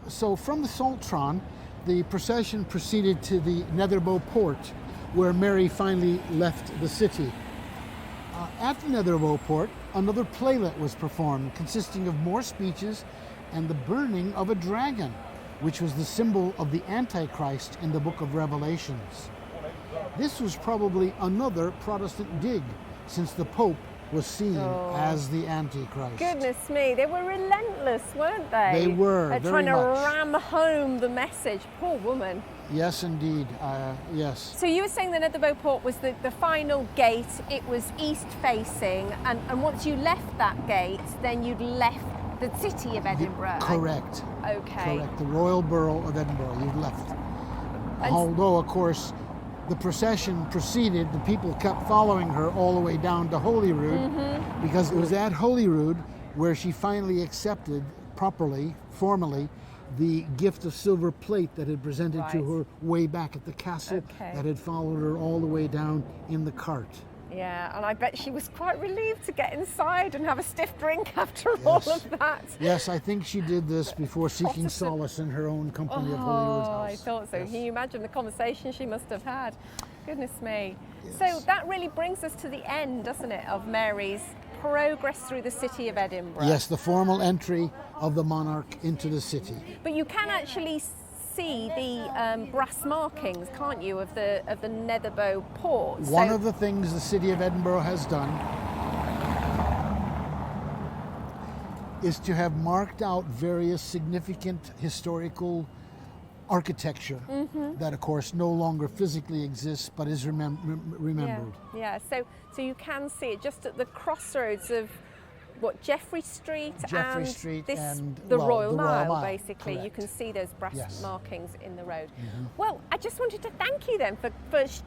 [SPEAKER 2] So from the Saltron, the procession proceeded to the Netherbow Port, where Mary finally left the city. At the Netherbow Port, another playlet was performed, consisting of more speeches and the burning of a dragon, which was the symbol of the Antichrist in the book of Revelations. This was probably another Protestant dig, since the Pope was seen as the Antichrist.
[SPEAKER 1] Goodness me, they were relentless, weren't they?
[SPEAKER 2] They were,
[SPEAKER 1] At
[SPEAKER 2] very
[SPEAKER 1] trying to
[SPEAKER 2] much.
[SPEAKER 1] ram home the message. Poor woman.
[SPEAKER 2] Yes, indeed. Yes.
[SPEAKER 1] So you were saying that Netherbow Port was the final gate. It was east facing, and once you left that gate, then you'd left the city of Edinburgh.
[SPEAKER 2] Correct.
[SPEAKER 1] Okay.
[SPEAKER 2] Correct. The Royal Borough of Edinburgh. You left.
[SPEAKER 1] And-
[SPEAKER 2] Although, of course, the procession proceeded, the people kept following her all the way down to Holyrood, because it was at Holyrood where she finally accepted properly, formally, the gift of silver plate that had presented to
[SPEAKER 1] Right.
[SPEAKER 2] her way back at the castle,
[SPEAKER 1] Okay.
[SPEAKER 2] that had followed her all the way down in the cart.
[SPEAKER 1] Yeah, and I bet she was quite relieved to get inside and have a stiff drink after all
[SPEAKER 2] Yes.
[SPEAKER 1] of that.
[SPEAKER 2] Yes, I think she did this before seeking
[SPEAKER 1] Protestant.
[SPEAKER 2] solace in her own company of
[SPEAKER 1] Oh,
[SPEAKER 2] Holyroodhouse.
[SPEAKER 1] I thought so.
[SPEAKER 2] Yes.
[SPEAKER 1] Can you imagine the conversation she must have had? Goodness me.
[SPEAKER 2] Yes.
[SPEAKER 1] So that really brings us to the end, doesn't it, of Mary's progress through the city of Edinburgh.
[SPEAKER 2] Yes, the formal entry of the monarch into the city.
[SPEAKER 1] But you can actually see the brass markings, can't you, of the Netherbow Port?
[SPEAKER 2] One of the things the city of Edinburgh has done is to have marked out various significant historical architecture that, of course, no longer physically exists but is remembered.
[SPEAKER 1] Yeah. So you can see it just at the crossroads of what, Geoffrey Street
[SPEAKER 2] Geoffrey
[SPEAKER 1] and
[SPEAKER 2] Street
[SPEAKER 1] this,
[SPEAKER 2] and,
[SPEAKER 1] the
[SPEAKER 2] well,
[SPEAKER 1] Royal
[SPEAKER 2] the Royal
[SPEAKER 1] Mile,
[SPEAKER 2] Mile,
[SPEAKER 1] basically. You
[SPEAKER 2] correct.
[SPEAKER 1] can see those brass
[SPEAKER 2] Yes.
[SPEAKER 1] markings in the road. Well, I just wanted to thank you then for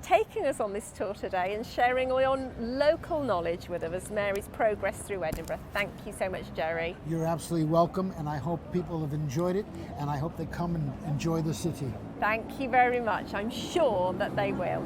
[SPEAKER 1] taking us on this tour today and sharing all your local knowledge with us as Mary's progress through Edinburgh. Thank you so much, Jerry.
[SPEAKER 2] You're absolutely welcome, and I hope people have enjoyed it, and I hope they come and enjoy the city.
[SPEAKER 1] Thank you very much. I'm sure that they will.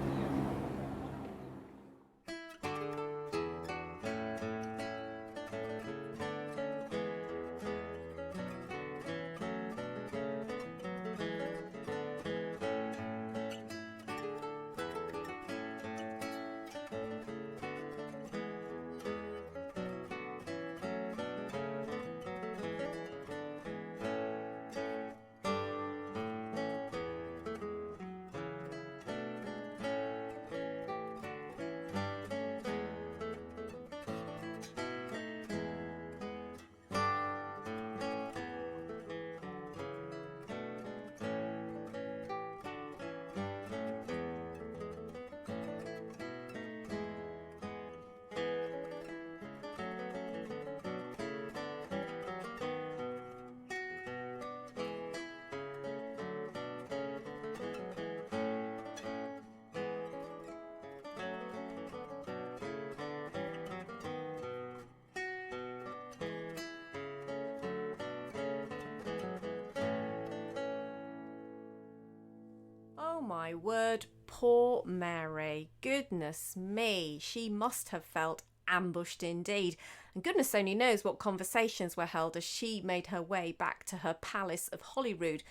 [SPEAKER 1] my word, poor Mary. Goodness me, she must have felt ambushed indeed. And goodness only knows what conversations were held as she made her way back to her palace of Holyrood.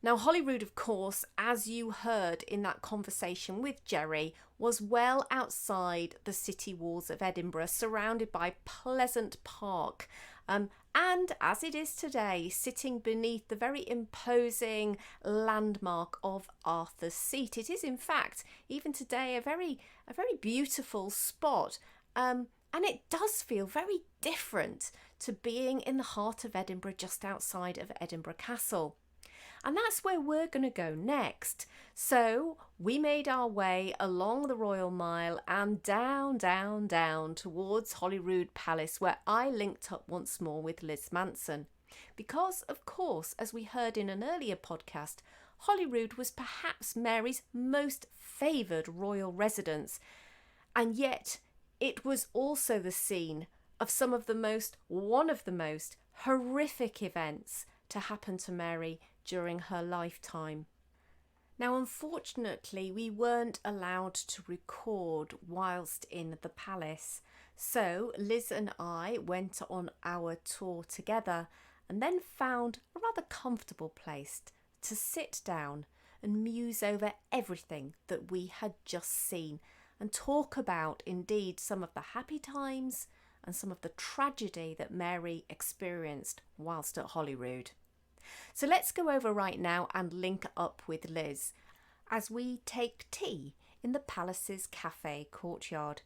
[SPEAKER 1] Now, Holyrood, of course, as you heard in that conversation with Jerry, was well outside the city walls of Edinburgh, surrounded by pleasant park. And as it is today, sitting beneath the very imposing landmark of Arthur's Seat. It is, in fact, even today, a very beautiful spot. And it does feel very different to being in the heart of Edinburgh, just outside of Edinburgh Castle. And that's where we're going to go next. So we made our way along the Royal Mile and down towards Holyrood Palace, where I linked up once more with Liz Manson. Because, of course, as we heard in an earlier podcast, Holyrood was perhaps Mary's most favoured royal residence. And yet it was also the scene of one of the most horrific events to happen to Mary during her lifetime. Now, unfortunately, we weren't allowed to record whilst in the palace, so Liz and I went on our tour together and then found a rather comfortable place to sit down and muse over everything that we had just seen and talk about indeed some of the happy times and some of the tragedy that Mary experienced whilst at Holyrood. So let's go over right now and link up with Liz as we take tea in the palace's cafe courtyard.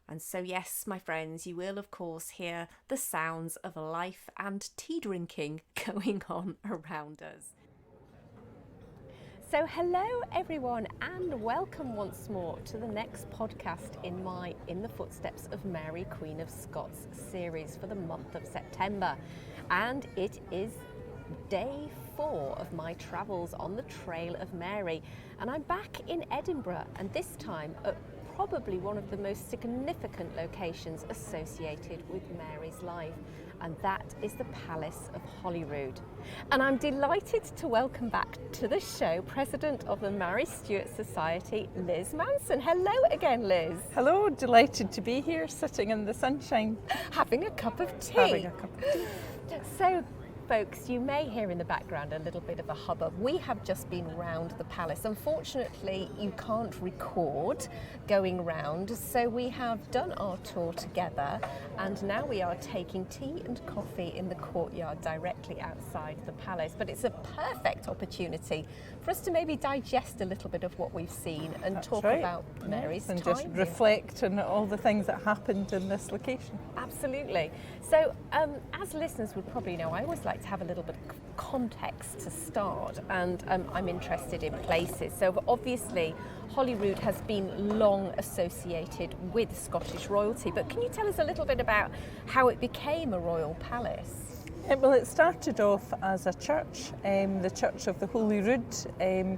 [SPEAKER 1] And so yes, my friends, you will of course hear the sounds of life and tea drinking going on around us. So hello everyone, and welcome once more to the next podcast in my In the Footsteps of Mary, Queen of Scots series for the month of September. And it is day 4 of my travels on the Trail of Mary, and I'm back in Edinburgh, and this time at probably one of the most significant locations associated with Mary's life, and that is the Palace of Holyrood. And I'm delighted to welcome back to the show President of the Marie Stuart Society, Liz Manson. Hello again, Liz.
[SPEAKER 3] Hello, delighted to be here sitting in the sunshine.
[SPEAKER 1] Having a cup of tea.
[SPEAKER 3] Having a cup of tea.
[SPEAKER 1] So, folks, you may hear in the background a little bit of a hubbub. We have just been round the palace. Unfortunately, you can't record going round, so we have done our tour together, and now we are taking tea and coffee in the courtyard directly outside the palace. But it's a perfect opportunity for us to maybe digest a little bit of what we've seen and
[SPEAKER 3] That's
[SPEAKER 1] talk
[SPEAKER 3] right.
[SPEAKER 1] about Mary's
[SPEAKER 3] and
[SPEAKER 1] time
[SPEAKER 3] just
[SPEAKER 1] here.
[SPEAKER 3] reflect on all the things that happened in this location.
[SPEAKER 1] Absolutely. So, as listeners would probably know, I always like to have a little bit of context to start, and I'm interested in places. So obviously Holyrood has been long associated with Scottish royalty, but can you tell us a little bit about how it became a royal palace?
[SPEAKER 3] Well, it started off as a church, the Church of the Holyrood,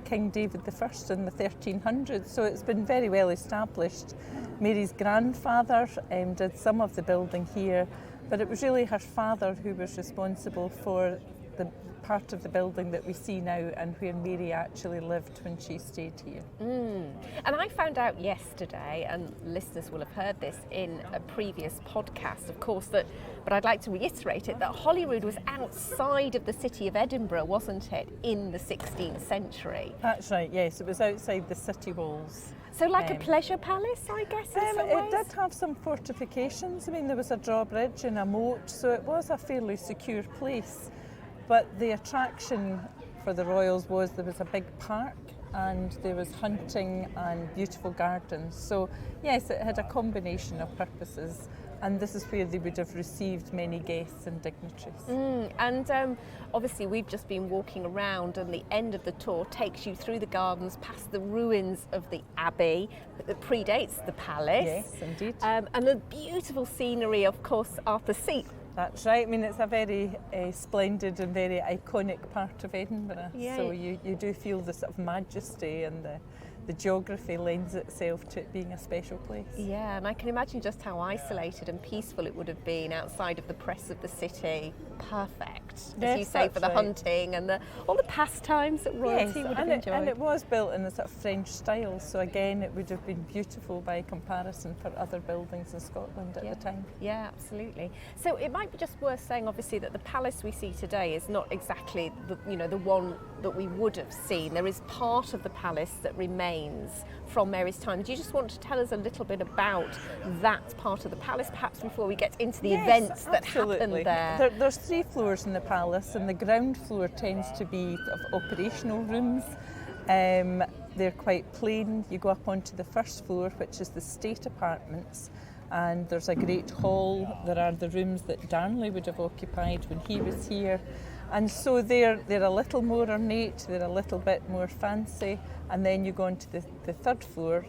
[SPEAKER 3] King David I in the 1300s, so it's been very well established. Mary's grandfather did some of the building here, but it was really her father who was responsible for the part of the building that we see now and where Mary actually lived when she stayed here.
[SPEAKER 1] And I found out yesterday, and listeners will have heard this in a previous podcast, of course, but I'd like to reiterate it, that Holyrood was outside of the city of Edinburgh, wasn't it, in the 16th century?
[SPEAKER 3] That's right, yes, it was outside the city walls.
[SPEAKER 1] So like a pleasure palace, I guess, in some ways?
[SPEAKER 3] It did have some fortifications. I mean, there was a drawbridge and a moat, so it was a fairly secure place. But the attraction for the royals was there was a big park and there was hunting and beautiful gardens. So yes, it had a combination of purposes, and this is where they would have received many guests and dignitaries.
[SPEAKER 1] And obviously we've just been walking around, and the end of the tour takes you through the gardens past the ruins of the abbey that predates the palace.
[SPEAKER 3] Yes, indeed.
[SPEAKER 1] And the beautiful scenery, of course, Arthur's Seat.
[SPEAKER 3] That's right. I mean, it's a very splendid and very iconic part of Edinburgh.
[SPEAKER 1] Yeah.
[SPEAKER 3] So you do feel the sort of majesty, and the geography lends itself to it being a special place.
[SPEAKER 1] Yeah, and I can imagine just how isolated and peaceful it would have been outside of the press of the city. Perfect. perfect, as you say, for the hunting and all the pastimes that royalty would have enjoyed.
[SPEAKER 3] And it was built in a sort of French style, so again it would have been beautiful by comparison for other buildings in Scotland at the time.
[SPEAKER 1] Yeah, absolutely. So it might be just worth saying, obviously, that the palace we see today is not exactly the one that we would have seen. There is part of the palace that remains from Mary's time. Do you just want to tell us a little bit about that part of the palace, perhaps before we get into the events that happened there?
[SPEAKER 3] There's 3 floors in the palace, and the ground floor tends to be of operational rooms. They're quite plain. You go up onto the first floor, which is the state apartments, and there's a great hall. There are the rooms that Darnley would have occupied when he was here. And so they're a little more ornate, they're a little bit more fancy, and then you go on to the third floor,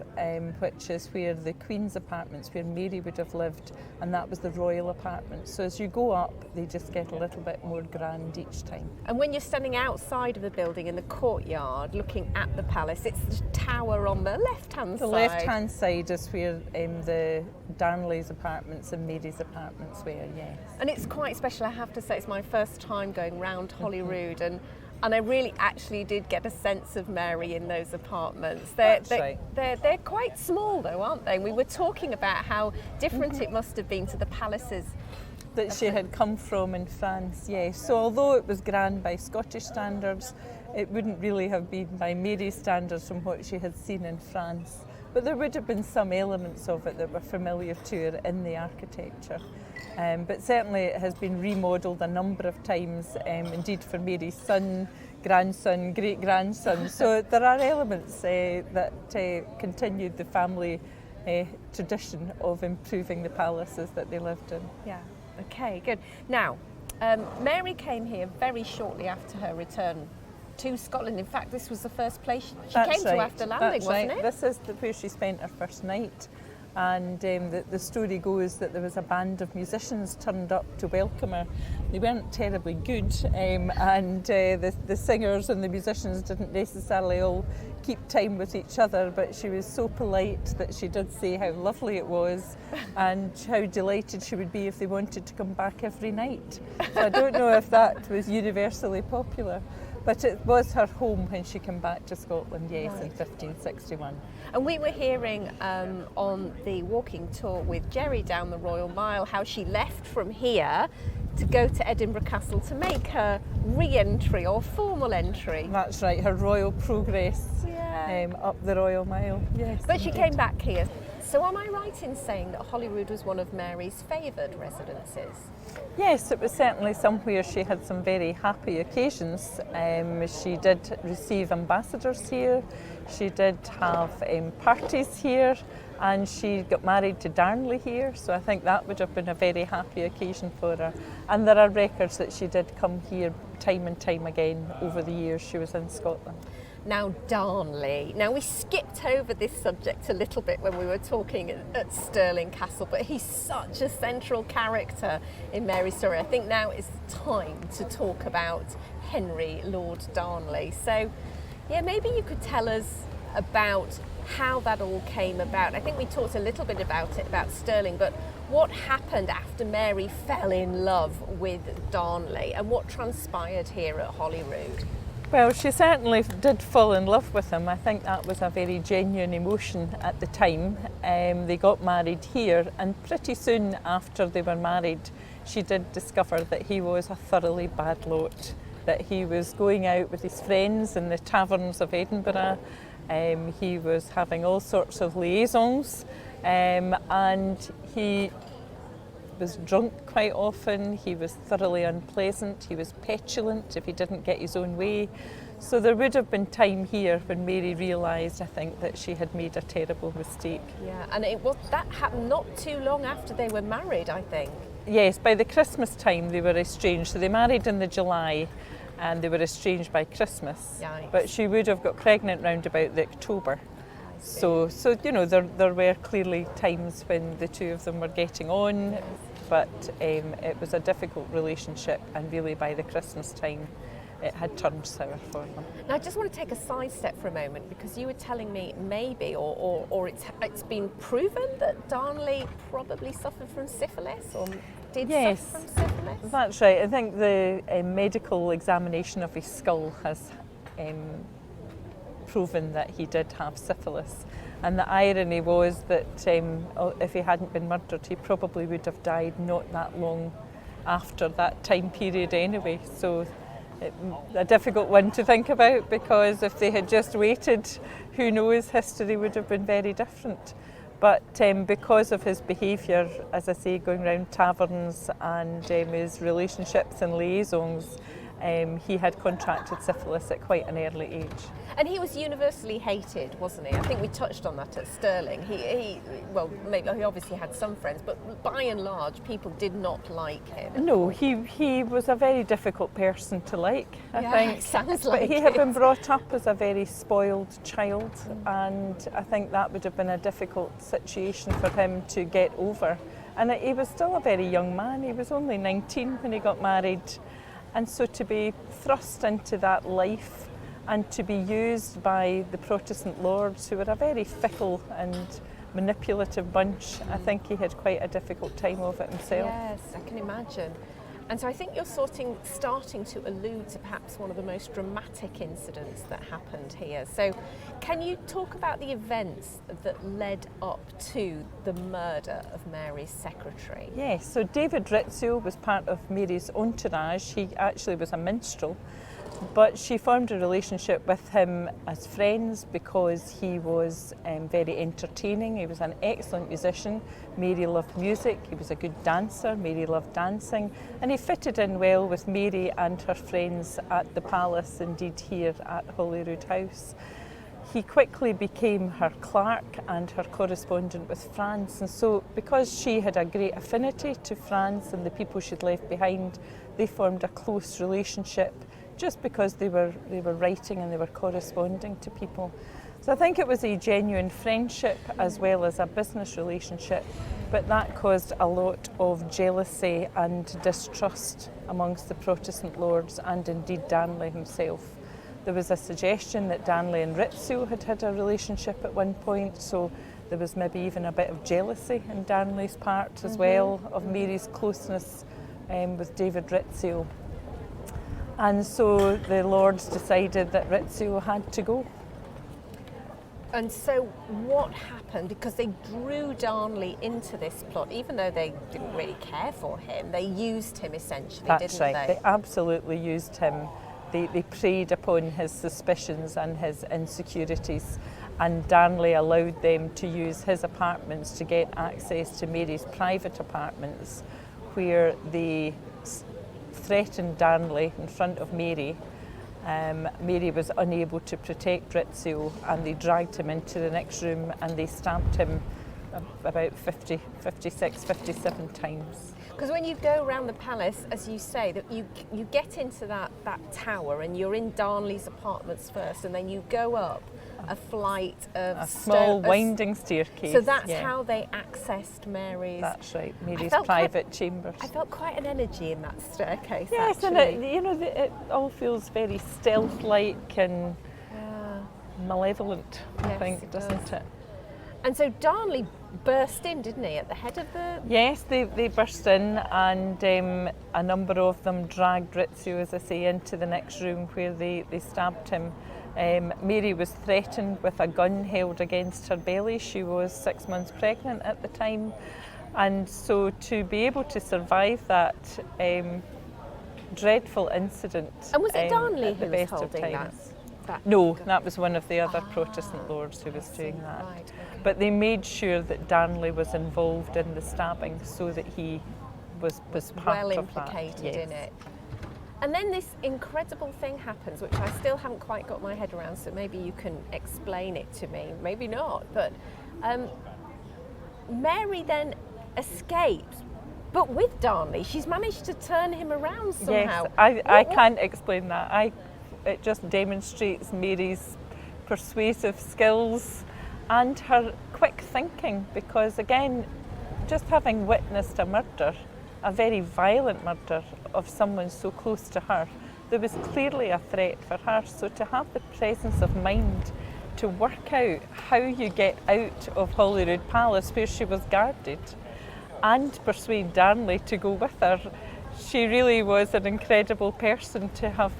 [SPEAKER 3] which is where the Queen's apartments, where Mary would have lived, and that was the royal apartment. So as you go up, they just get a little bit more grand each time.
[SPEAKER 1] And when you're standing outside of the building in the courtyard, looking at the palace, it's the tower on the left-hand side.
[SPEAKER 3] The left-hand side is where the Darnley's apartments and Mary's apartments were, yes.
[SPEAKER 1] And it's quite special, I have to say. It's my first time going round Holyrood, and I really actually did get a sense of Mary in those apartments. They're quite small though, aren't they? We were talking about how different it must have been to the palaces
[SPEAKER 3] that she had come from in France, yes. So although it was grand by Scottish standards, it wouldn't really have been by Mary's standards from what she had seen in France. But there would have been some elements of it that were familiar to her in the architecture. But certainly it has been remodelled a number of times, indeed for Mary's son, grandson, great-grandson. So there are elements that continued the family tradition of improving the palaces that they lived in.
[SPEAKER 1] Yeah, okay, good. Now, Mary came here very shortly after her return to Scotland. In fact, this was the first place she came to after landing, wasn't it?
[SPEAKER 3] This is where she spent her first night. And the story goes that there was a band of musicians turned up to welcome her. They weren't terribly good, and the singers and the musicians didn't necessarily all keep time with each other, but she was so polite that she did say how lovely it was and how delighted she would be if they wanted to come back every night. So I don't know if that was universally popular. But it was her home when she came back to Scotland, yes, right, in 1561.
[SPEAKER 1] And we were hearing on the walking tour with Jerry down the Royal Mile how she left from here to go to Edinburgh Castle to make her re-entry or formal entry.
[SPEAKER 3] That's right, her royal progress up the Royal Mile, yes.
[SPEAKER 1] But she came back here. So am I right in saying that Holyrood was one of Mary's favoured residences?
[SPEAKER 3] Yes, it was certainly somewhere she had some very happy occasions. She did receive ambassadors here, she did have parties here, and she got married to Darnley here, so I think that would have been a very happy occasion for her. And there are records that she did come here time and time again over the years she was in Scotland.
[SPEAKER 1] Now, Darnley. Now, we skipped over this subject a little bit when we were talking at Stirling Castle, but he's such a central character in Mary's story. I think now is time to talk about Henry, Lord Darnley. So, yeah, maybe you could tell us about how that all came about. I think we talked a little bit about it, about Stirling, but what happened after Mary fell in love with Darnley and what transpired here at Holyrood?
[SPEAKER 3] Well, she certainly did fall in love with him. I think that was a very genuine emotion at the time. They got married here, and pretty soon after they were married, she did discover that he was a thoroughly bad lot, that he was going out with his friends in the taverns of Edinburgh. He was having all sorts of liaisons, and he was drunk quite often, he was thoroughly unpleasant, he was petulant if he didn't get his own way. So there would have been time here when Mary realised, I think, that she had made a terrible mistake.
[SPEAKER 1] Yeah, and that happened not too long after they were married, I think.
[SPEAKER 3] Yes, by the Christmas time they were estranged. So they married in the July and they were estranged by Christmas.
[SPEAKER 1] Yikes.
[SPEAKER 3] But she would have got pregnant round about the October. So you know, there were clearly times when the two of them were getting on, but it was a difficult relationship, and really by the Christmas time it had turned sour for them.
[SPEAKER 1] Now I just want to take a sidestep for a moment, because you were telling me maybe, or it's been proven that Darnley probably suffered from syphilis, or did
[SPEAKER 3] Yes,
[SPEAKER 1] suffer from syphilis?
[SPEAKER 3] that's right. I think the medical examination of his skull has proven that he did have syphilis. And the irony was that if he hadn't been murdered, he probably would have died not that long after that time period anyway. So a difficult one to think about, because if they had just waited, who knows, history would have been very different. But because of his behaviour, as I say, going around taverns and his relationships and liaisons, he had contracted syphilis at quite an early age.
[SPEAKER 1] And he was universally hated, wasn't he? I think we touched on that at Stirling. Well, maybe he obviously had some friends, but by and large, people did not like him.
[SPEAKER 3] No, he was a very difficult person to like, I think.
[SPEAKER 1] Sounds like
[SPEAKER 3] But he had been brought up as a very spoiled child, and I think that would have been a difficult situation for him to get over. And he was still a very young man. He was only 19 when he got married. And so to be thrust into that life and to be used by the Protestant lords, who were a very fickle and manipulative bunch, I think he had quite a difficult time of it himself.
[SPEAKER 1] Yes, I can imagine. And so I think you're starting to allude to perhaps one of the most dramatic incidents that happened here. So can you talk about the events that led up to the murder of Mary's secretary?
[SPEAKER 3] Yes, so David Rizzio was part of Mary's entourage. He actually was a minstrel, but she formed a relationship with him as friends because he was very entertaining. He was an excellent musician. Mary loved music. He was a good dancer. Mary loved dancing. And he fitted in well with Mary and her friends at the palace, indeed here at Holyroodhouse. He quickly became her clerk and her correspondent with France. And so because she had a great affinity to France and the people she'd left behind, they formed a close relationship, just because they were writing and they were corresponding to people. So I think it was a genuine friendship as well as a business relationship, but that caused a lot of jealousy and distrust amongst the Protestant lords and indeed Darnley himself. There was a suggestion that Darnley and Rizzio had a relationship at one point, so there was maybe even a bit of jealousy in Darnley's part as well of Mary's closeness with David Rizzio. And so the lords decided that Rizzio had to go.
[SPEAKER 1] And so what happened? Because they drew Darnley into this plot, even though they didn't really care for him, they used him essentially,
[SPEAKER 3] That's
[SPEAKER 1] didn't
[SPEAKER 3] right.
[SPEAKER 1] they?
[SPEAKER 3] They absolutely used him. They preyed upon his suspicions and his insecurities, and Darnley allowed them to use his apartments to get access to Mary's private apartments, where they threatened Darnley in front of Mary. Mary was unable to protect Rizzio, and they dragged him into the next room and they stabbed him about 56, 57 times.
[SPEAKER 1] Because when you go around the palace, as you say, that you get into that tower and you're in Darnley's apartments first, and then you go up a flight of
[SPEAKER 3] a small winding staircase.
[SPEAKER 1] So that's how they accessed Mary's.
[SPEAKER 3] That's right, Mary's private chambers.
[SPEAKER 1] I felt quite an energy in that staircase.
[SPEAKER 3] Yes,
[SPEAKER 1] actually.
[SPEAKER 3] and it all feels very stealth-like and malevolent, I think, doesn't it?
[SPEAKER 1] And so Darnley burst in, didn't he, at the head of the...
[SPEAKER 3] Yes, they burst in, and a number of them dragged Rizzio, as I say, into the next room where they stabbed him. Mary was threatened with a gun held against her belly. She was 6 months pregnant at the time, and so to be able to survive that dreadful incident.
[SPEAKER 1] And was it Darnley who was holding that?
[SPEAKER 3] No, that was one of the other Protestant lords who was doing that.
[SPEAKER 1] Right, okay.
[SPEAKER 3] But they made sure that Darnley was involved in the stabbing so that he was part
[SPEAKER 1] well
[SPEAKER 3] of
[SPEAKER 1] implicated
[SPEAKER 3] that. Yes.
[SPEAKER 1] in it. And then this incredible thing happens, which I still haven't quite got my head around, so maybe you can explain it to me, maybe not. But Mary then escapes, but with Darnley. She's managed to turn him around somehow.
[SPEAKER 3] Yes, I can't explain that. It just demonstrates Mary's persuasive skills and her quick thinking, because again, just having witnessed a murder, a very violent murder of someone so close to her, there was clearly a threat for her. So to have the presence of mind to work out how you get out of Holyrood Palace, where she was guarded, and persuade Darnley to go with her. She really was an incredible person to have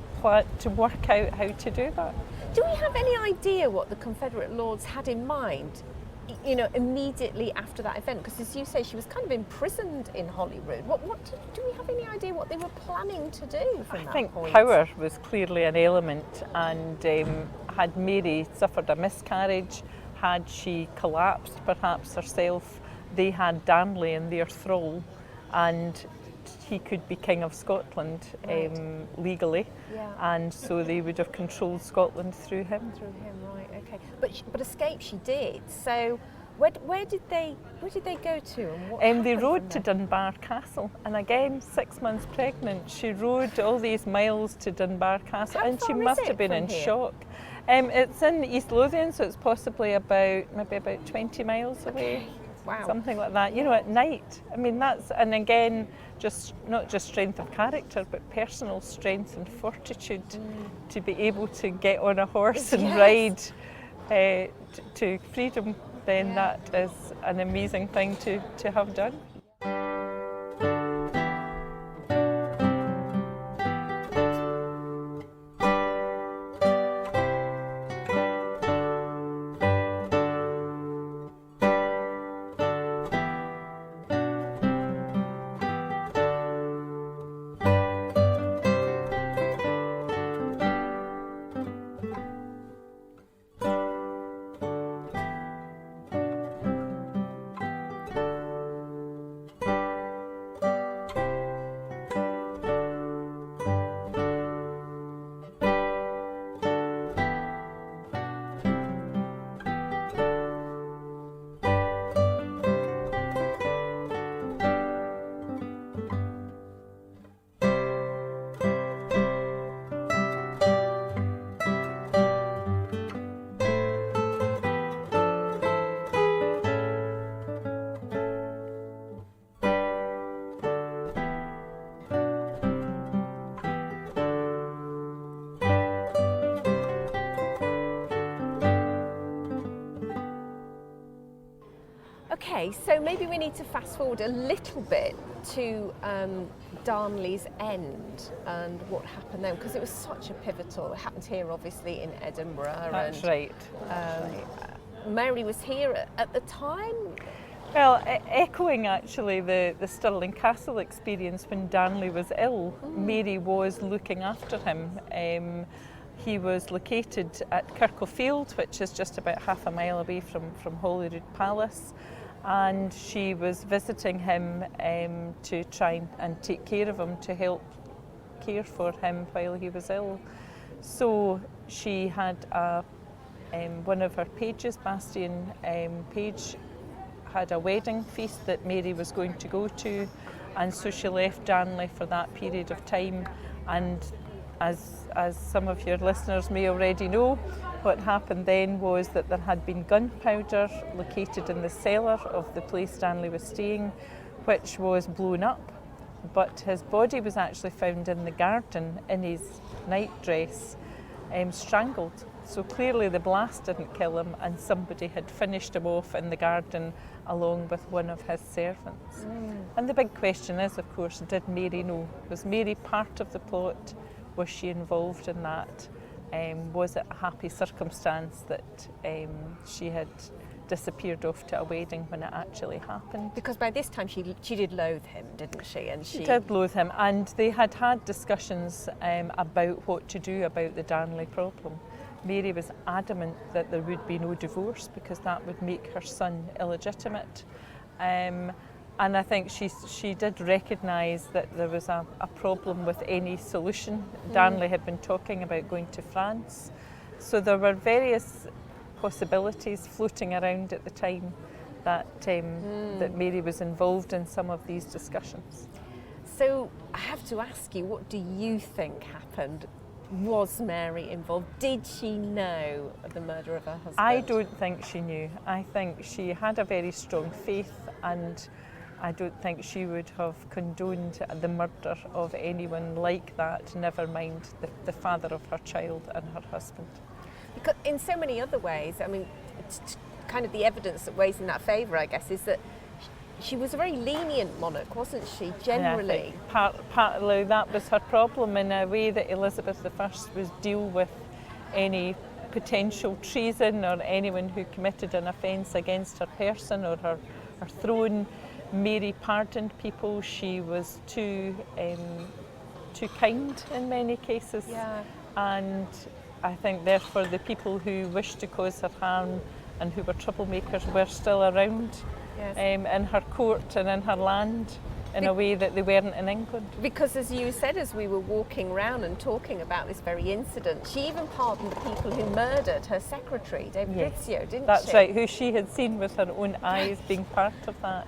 [SPEAKER 3] to work out how to do that.
[SPEAKER 1] Do we have any idea what the Confederate Lords had in mind, you know, immediately after that event? Because as you say, she was kind of imprisoned in Holyrood. Do we have any idea what they were planning to do from that point?
[SPEAKER 3] I think power was clearly an element, and had Mary suffered a miscarriage, had she collapsed perhaps herself, they had Darnley in their thrall, and he could be King of Scotland legally, and so they would have controlled Scotland through him.
[SPEAKER 1] Right, okay. But escape she did. So where did they go to? And what
[SPEAKER 3] they rode to Dunbar Castle, and again, 6 months pregnant, she rode all these miles to Dunbar Castle, and she must have been in shock. It's in East Lothian, so it's possibly maybe about 20 miles away.
[SPEAKER 1] Okay. Wow.
[SPEAKER 3] Something like that, you know, at night. I mean, and again, not just strength of character, but personal strength and fortitude to be able to get on a horse and ride to freedom, then that is an amazing thing to have done.
[SPEAKER 1] Okay, so maybe we need to fast forward a little bit to Darnley's end and what happened then, because it was such a pivotal. It happened here, obviously, in Edinburgh.
[SPEAKER 3] That's right.
[SPEAKER 1] Mary was here at the time.
[SPEAKER 3] Well, echoing actually the Stirling Castle experience when Darnley was ill, Mary was looking after him. He was located at Kirklefield, which is just about half a mile away from Hollyrood Palace, and she was visiting him to try and take care of him, to help care for him while he was ill. So she had one of her pages, Bastian Page, had a wedding feast that Mary was going to go to, and so she left Darnley for that period of time. And as some of your listeners may already know, what happened then was that there had been gunpowder located in the cellar of the place Darnley was staying, which was blown up, but his body was actually found in the garden in his nightdress, strangled. So clearly the blast didn't kill him, and somebody had finished him off in the garden along with one of his servants. And the big question is, of course, did Mary know? Was Mary part of the plot? Was she involved in that? Was it a happy circumstance that she had disappeared off to a wedding when it actually happened?
[SPEAKER 1] Because by this time she did loathe him, didn't she? And
[SPEAKER 3] she did loathe him, and they had discussions about what to do about the Darnley problem. Mary was adamant that there would be no divorce because that would make her son illegitimate. And I think she did recognise that there was a problem with any solution. Darnley had been talking about going to France. So there were various possibilities floating around at the time that Mary was involved in some of these discussions.
[SPEAKER 1] So I have to ask you, what do you think happened? Was Mary involved? Did she know of the murder of her husband?
[SPEAKER 3] I don't think she knew. I think she had a very strong faith, and I don't think she would have condoned the murder of anyone like that, never mind the father of her child and her husband.
[SPEAKER 1] Because in so many other ways, I mean, kind of the evidence that weighs in that favour, I guess, is that she was a very lenient monarch, wasn't she, generally?
[SPEAKER 3] And I think partly that was her problem, in a way that Elizabeth I was deal with any potential treason or anyone who committed an offence against her person or her throne. Mary pardoned people. She was too kind in many cases.
[SPEAKER 1] Yeah.
[SPEAKER 3] And I think therefore the people who wished to cause her harm and who were troublemakers were still around.
[SPEAKER 1] Yes.
[SPEAKER 3] In her court and in her land in a way that they weren't in England.
[SPEAKER 1] Because as you said, as we were walking around and talking about this very incident, she even pardoned the people who murdered her secretary, David Rizzio, didn't she?
[SPEAKER 3] That's right, who she had seen with her own eyes being part of that.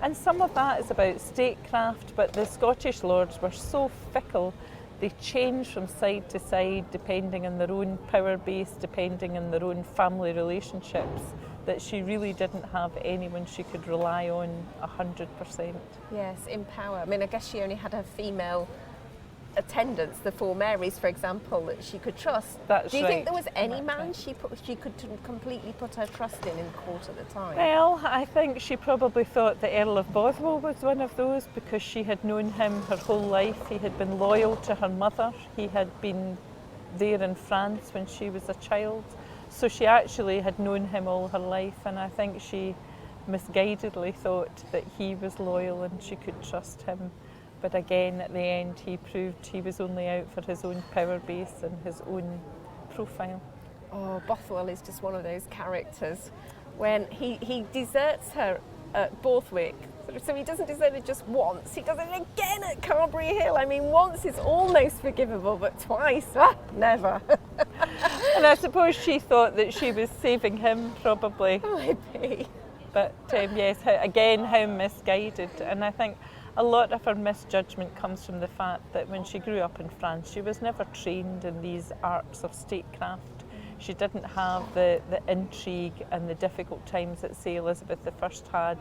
[SPEAKER 3] And some of that is about statecraft, but the Scottish lords were so fickle. They changed from side to side depending on their own power base, depending on their own family relationships, that she really didn't have anyone she could rely on 100%.
[SPEAKER 1] Yes, in power. I mean, I guess she only had her female attendants, the four Marys, for example, that she could trust.
[SPEAKER 3] That's
[SPEAKER 1] Do you
[SPEAKER 3] right.
[SPEAKER 1] think there was any man she could completely put her trust in court at the time?
[SPEAKER 3] Well, I think she probably thought the Earl of Bothwell was one of those because she had known him her whole life. He had been loyal to her mother. He had been there in France when she was a child. So she actually had known him all her life, and I think she misguidedly thought that he was loyal and she could trust him. But again, at the end, he proved he was only out for his own power base and his own profile.
[SPEAKER 1] Oh, Bothwell is just one of those characters. When he deserts her at Borthwick, so he doesn't desert her just once, he does it again at Carberry Hill. I mean, once is almost forgivable, but twice, never.
[SPEAKER 3] And I suppose she thought that she was saving him, probably.
[SPEAKER 1] Maybe.
[SPEAKER 3] But yes, again, how misguided. And I think a lot of her misjudgment comes from the fact that when she grew up in France, she was never trained in these arts of statecraft. She didn't have the intrigue and the difficult times that, say, Elizabeth I had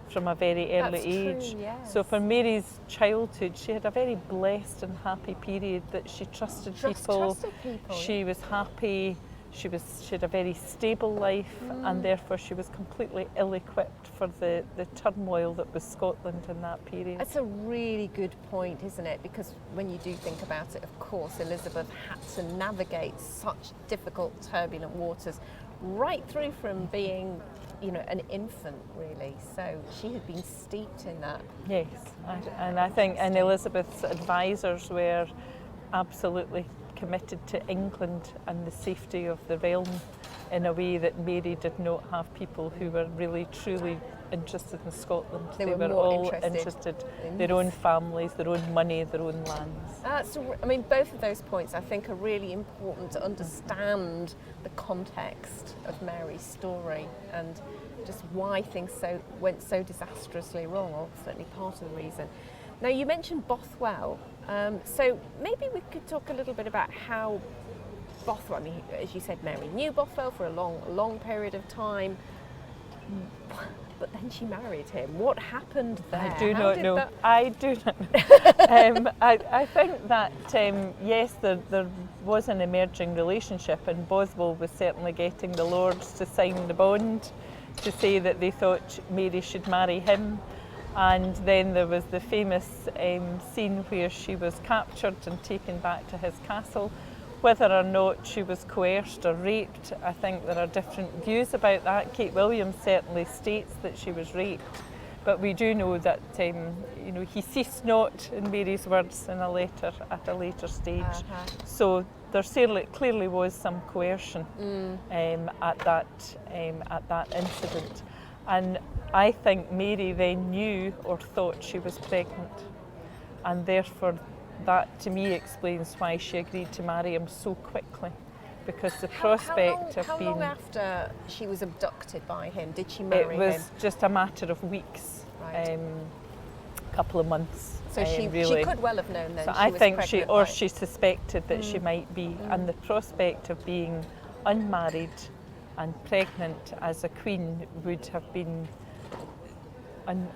[SPEAKER 3] from a very early age.
[SPEAKER 1] True, yes.
[SPEAKER 3] So for Mary's childhood, she had a very blessed and happy period that she trusted people. She was happy. She had a very stable life, and therefore she was completely ill-equipped for the turmoil that was Scotland in that period.
[SPEAKER 1] That's a really good point, isn't it? Because when you do think about it, of course, Elizabeth had to navigate such difficult, turbulent waters right through from being, an infant, really. So she had been steeped in that.
[SPEAKER 3] Yes, and I think Elizabeth's advisors were absolutely committed to England and the safety of the realm in a way that Mary did not have people who were really truly interested in Scotland.
[SPEAKER 1] They were
[SPEAKER 3] all interested in their own families, their own money, their own lands.
[SPEAKER 1] Both of those points I think are really important to understand the context of Mary's story and just why things went so disastrously wrong, or certainly part of the reason. Now, you mentioned Bothwell, so maybe we could talk a little bit about how Bothwell, as you said, Mary knew Bothwell for a long period of time, but then she married him. What happened there?
[SPEAKER 3] I do not know. I do not know. I think that, yes, there was an emerging relationship, and Bothwell was certainly getting the lords to sign the bond to say that they thought Mary should marry him. And then there was the famous scene where she was captured and taken back to his castle. Whether or not she was coerced or raped, I think there are different views about that. Kate Williams certainly states that she was raped, but we do know that he ceased not, in Mary's words, in a letter at a later stage. So there clearly was some coercion at that incident. And I think Mary then knew or thought she was pregnant, and therefore that to me explains why she agreed to marry him so quickly, because the prospect of being...
[SPEAKER 1] How long after she was abducted by him did she marry him?
[SPEAKER 3] It was just a matter of weeks,
[SPEAKER 1] right.
[SPEAKER 3] A couple of months.
[SPEAKER 1] So she could well have known then.
[SPEAKER 3] So I think she suspected that she might be, and the prospect of being unmarried and pregnant as a queen would have been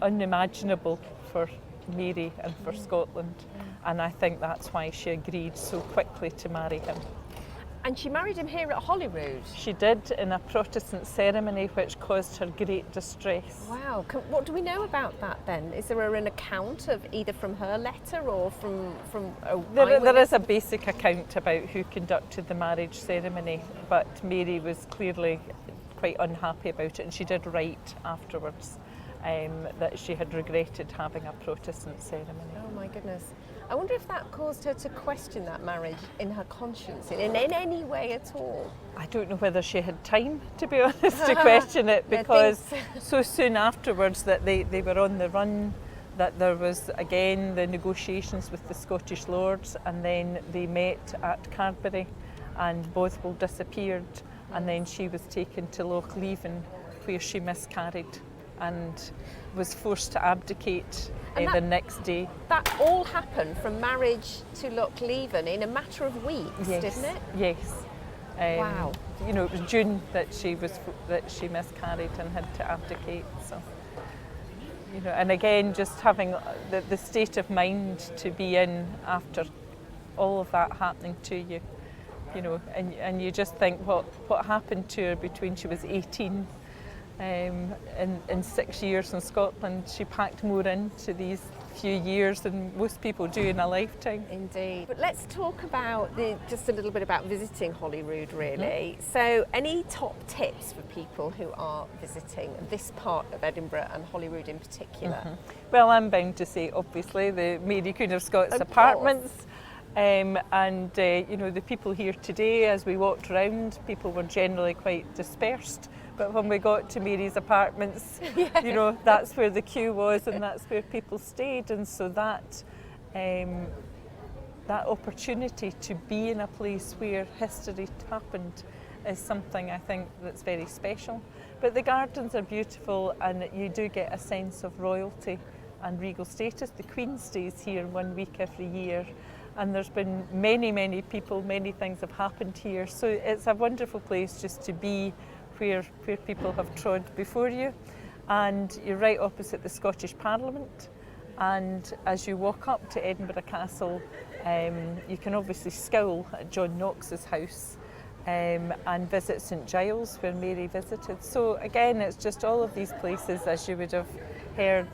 [SPEAKER 3] unimaginable for Mary and for Scotland, and I think that's why she agreed so quickly to marry him.
[SPEAKER 1] And she married him here at Holyrood.
[SPEAKER 3] She did, in a Protestant ceremony which caused her great distress.
[SPEAKER 1] Wow. What do we know about that then? Is there an account of either from her letter or from
[SPEAKER 3] There is a basic account about who conducted the marriage ceremony, but Mary was clearly quite unhappy about it, and she did write afterwards that she had regretted having a Protestant ceremony.
[SPEAKER 1] Oh my goodness. I wonder if that caused her to question that marriage in her conscience, in any way at all.
[SPEAKER 3] I don't know whether she had time, to be honest, to question it, because so soon afterwards that they were on the run, that there was again the negotiations with the Scottish lords, and then they met at Carbery and Bothwell disappeared, and then she was taken to Loch Leven where she miscarried and was forced to abdicate the next day.
[SPEAKER 1] That all happened from marriage to Loch Leven in a matter of weeks, didn't it?
[SPEAKER 3] Yes.
[SPEAKER 1] Wow.
[SPEAKER 3] You know, it was June that she miscarried and had to abdicate. So, you know, and again, just having the state of mind to be in after all of that happening to you, you know, and you just think what happened to her between she was 18. In 6 years in Scotland, she packed more into these few years than most people do in a lifetime.
[SPEAKER 1] Indeed. But let's talk about just a little bit about visiting Holyrood, really. Mm-hmm. So, any top tips for people who are visiting this part of Edinburgh and Holyrood in particular?
[SPEAKER 3] Mm-hmm. Well, I'm bound to say, obviously, the Mary Queen of Scots apartments. You know, the people here today, as we walked around, people were generally quite dispersed. But when we got to Mary's apartments, you know, that's where the queue was and that's where people stayed. And so that opportunity to be in a place where history happened is something I think that's very special. But the gardens are beautiful, and you do get a sense of royalty and regal status. The Queen stays here 1 week every year. And there's been many people, many things have happened here. So it's a wonderful place just to be where people have trod before you. And you're right opposite the Scottish Parliament. And as you walk up to Edinburgh Castle, you can obviously scowl at John Knox's house and visit St Giles, where Mary visited. So again, it's just all of these places, as you would have heard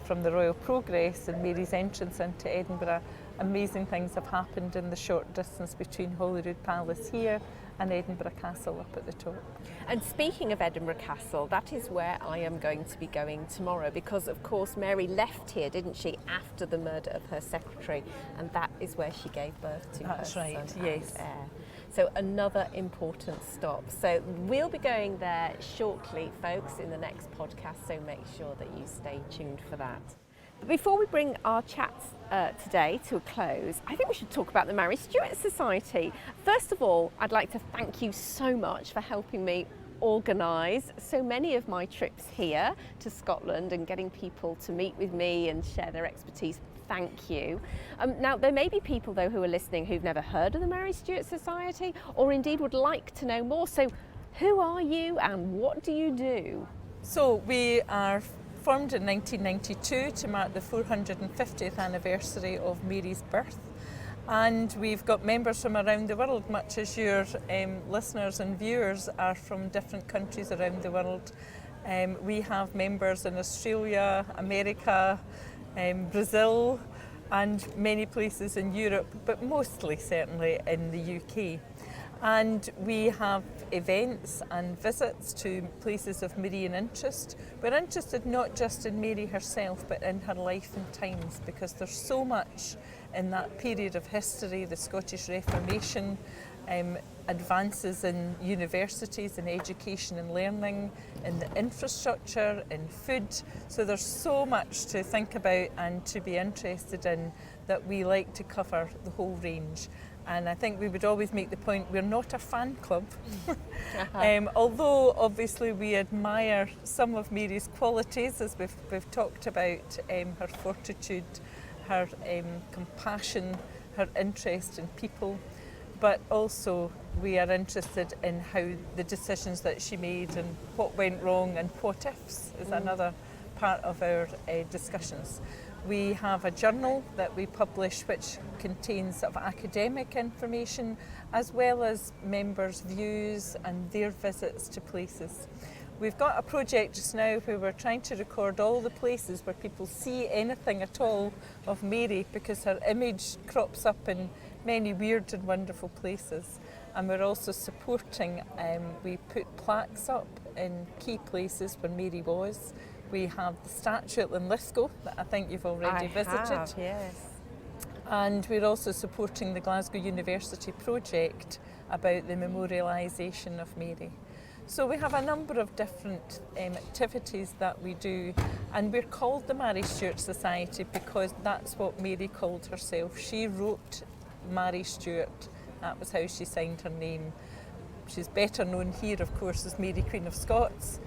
[SPEAKER 3] from the Royal Progress and Mary's entrance into Edinburgh. Amazing things have happened in the short distance between Holyrood Palace here and Edinburgh Castle up at the top.
[SPEAKER 1] And speaking of Edinburgh Castle, that is where I am going to be going tomorrow, because of course Mary left here, didn't she, after the murder of her secretary, and that is where she gave birth to her son and heir. So another important stop. So we'll be going there shortly, folks, in the next podcast, so make sure that you stay tuned for that. Before we bring our chat today to a close, I think we should talk about the Marie Stuart Society. First of all, I'd like to thank you so much for helping me organise so many of my trips here to Scotland and getting people to meet with me and share their expertise. Thank you. Now, there may be people, though, who are listening who've never heard of the Marie Stuart Society or indeed would like to know more. So who are you and what do you do?
[SPEAKER 3] So we are formed in 1992 to mark the 450th anniversary of Mary's birth, and we've got members from around the world, much as your listeners and viewers are from different countries around the world. We have members in Australia, America, Brazil and many places in Europe, but mostly certainly in the UK. And we have events and visits to places of Marian interest. We're interested not just in Mary herself, but in her life and times, because there's so much in that period of history, the Scottish Reformation, advances in universities, in education and learning, in the infrastructure, in food. So there's so much to think about and to be interested in that we like to cover the whole range. And I think we would always make the point, we're not a fan club. Although obviously we admire some of Mary's qualities, as we've talked about, her fortitude, her compassion, her interest in people, but also we are interested in how the decisions that she made and what went wrong and what ifs is another part of our discussions. We have a journal that we publish which contains sort of academic information as well as members' views and their visits to places. We've got a project just now where we're trying to record all the places where people see anything at all of Mary, because her image crops up in many weird and wonderful places. And we're also supporting, we put plaques up in key places where Mary was. We have the statue at Linlithgow that I think you've already visited.
[SPEAKER 1] Yes.
[SPEAKER 3] And we're also supporting the Glasgow University project about the memorialisation of Mary. So we have a number of different activities that we do, and we're called the Marie Stuart Society because that's what Mary called herself. She wrote Marie Stuart, that was how she signed her name. She's better known here, of course, as Mary Queen of Scots,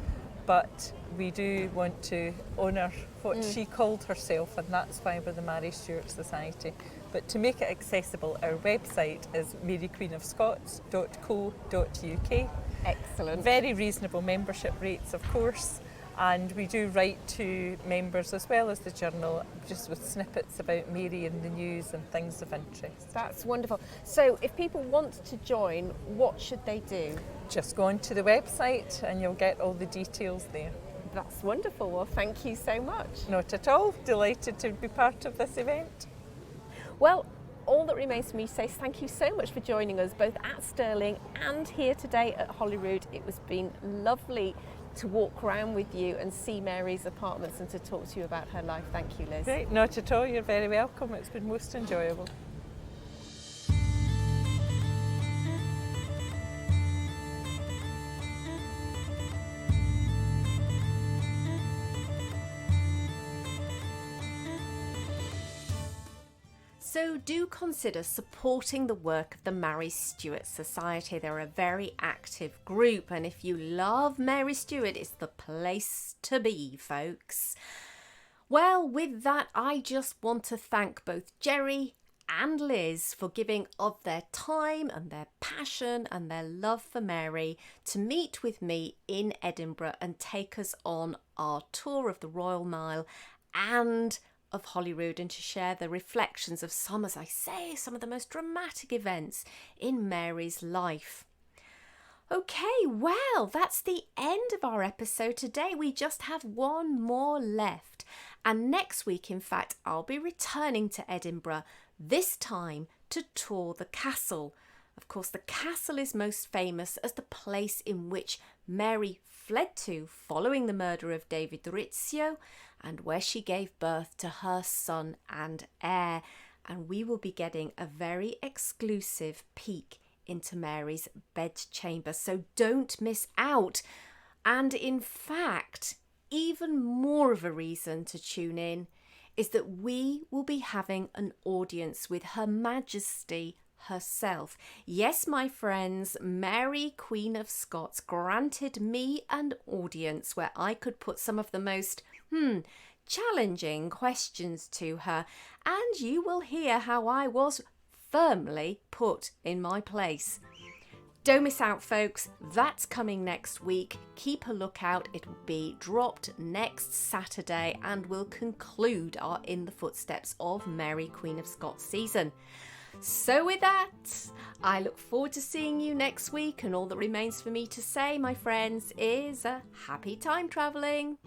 [SPEAKER 3] but we do want to honour what she called herself, and that's why we're the Marie Stuart Society. But to make it accessible, our website is maryqueenofscots.co.uk.
[SPEAKER 1] Excellent.
[SPEAKER 3] Very reasonable membership rates, of course, and we do write to members as well as the journal, just with snippets about Mary in the news and things of interest.
[SPEAKER 1] That's wonderful. So if people want to join, what should they do?
[SPEAKER 3] Just go onto the website and you'll get all the details there.
[SPEAKER 1] That's wonderful. Well, thank you so much.
[SPEAKER 3] Not at all. Delighted to be part of this event.
[SPEAKER 1] Well, all that remains for me to say is thank you so much for joining us both at Stirling and here today at Holyrood. It was been lovely to walk around with you and see Mary's apartments and to talk to you about her life. Thank you, Liz.
[SPEAKER 3] Great. Not at all. You're very welcome. It's been most enjoyable.
[SPEAKER 1] So do consider supporting the work of the Marie Stuart Society. They're a very active group, and if you love Marie Stuart, it's the place to be, folks. Well, with that, I just want to thank both Jerry and Liz for giving of their time and their passion and their love for Mary to meet with me in Edinburgh and take us on our tour of the Royal Mile and of Holyrood, and to share the reflections of some, as I say, some of the most dramatic events in Mary's life. Okay, well, that's the end of our episode today. We just have one more left. And next week, in fact, I'll be returning to Edinburgh, this time to tour the castle. Of course, the castle is most famous as the place in which Mary fled to following the murder of David Rizzio, and where she gave birth to her son and heir. And we will be getting a very exclusive peek into Mary's bedchamber, so don't miss out. And in fact, even more of a reason to tune in is that we will be having an audience with Her Majesty herself. Yes, my friends, Mary, Queen of Scots, granted me an audience where I could put some of the most challenging questions to her, and you will hear how I was firmly put in my place. Don't miss out, folks. That's coming next week. Keep a lookout. It will be dropped next Saturday and will conclude our In the Footsteps of Mary, Queen of Scots season. So with that, I look forward to seeing you next week, and all that remains for me to say, my friends, is a happy time travelling.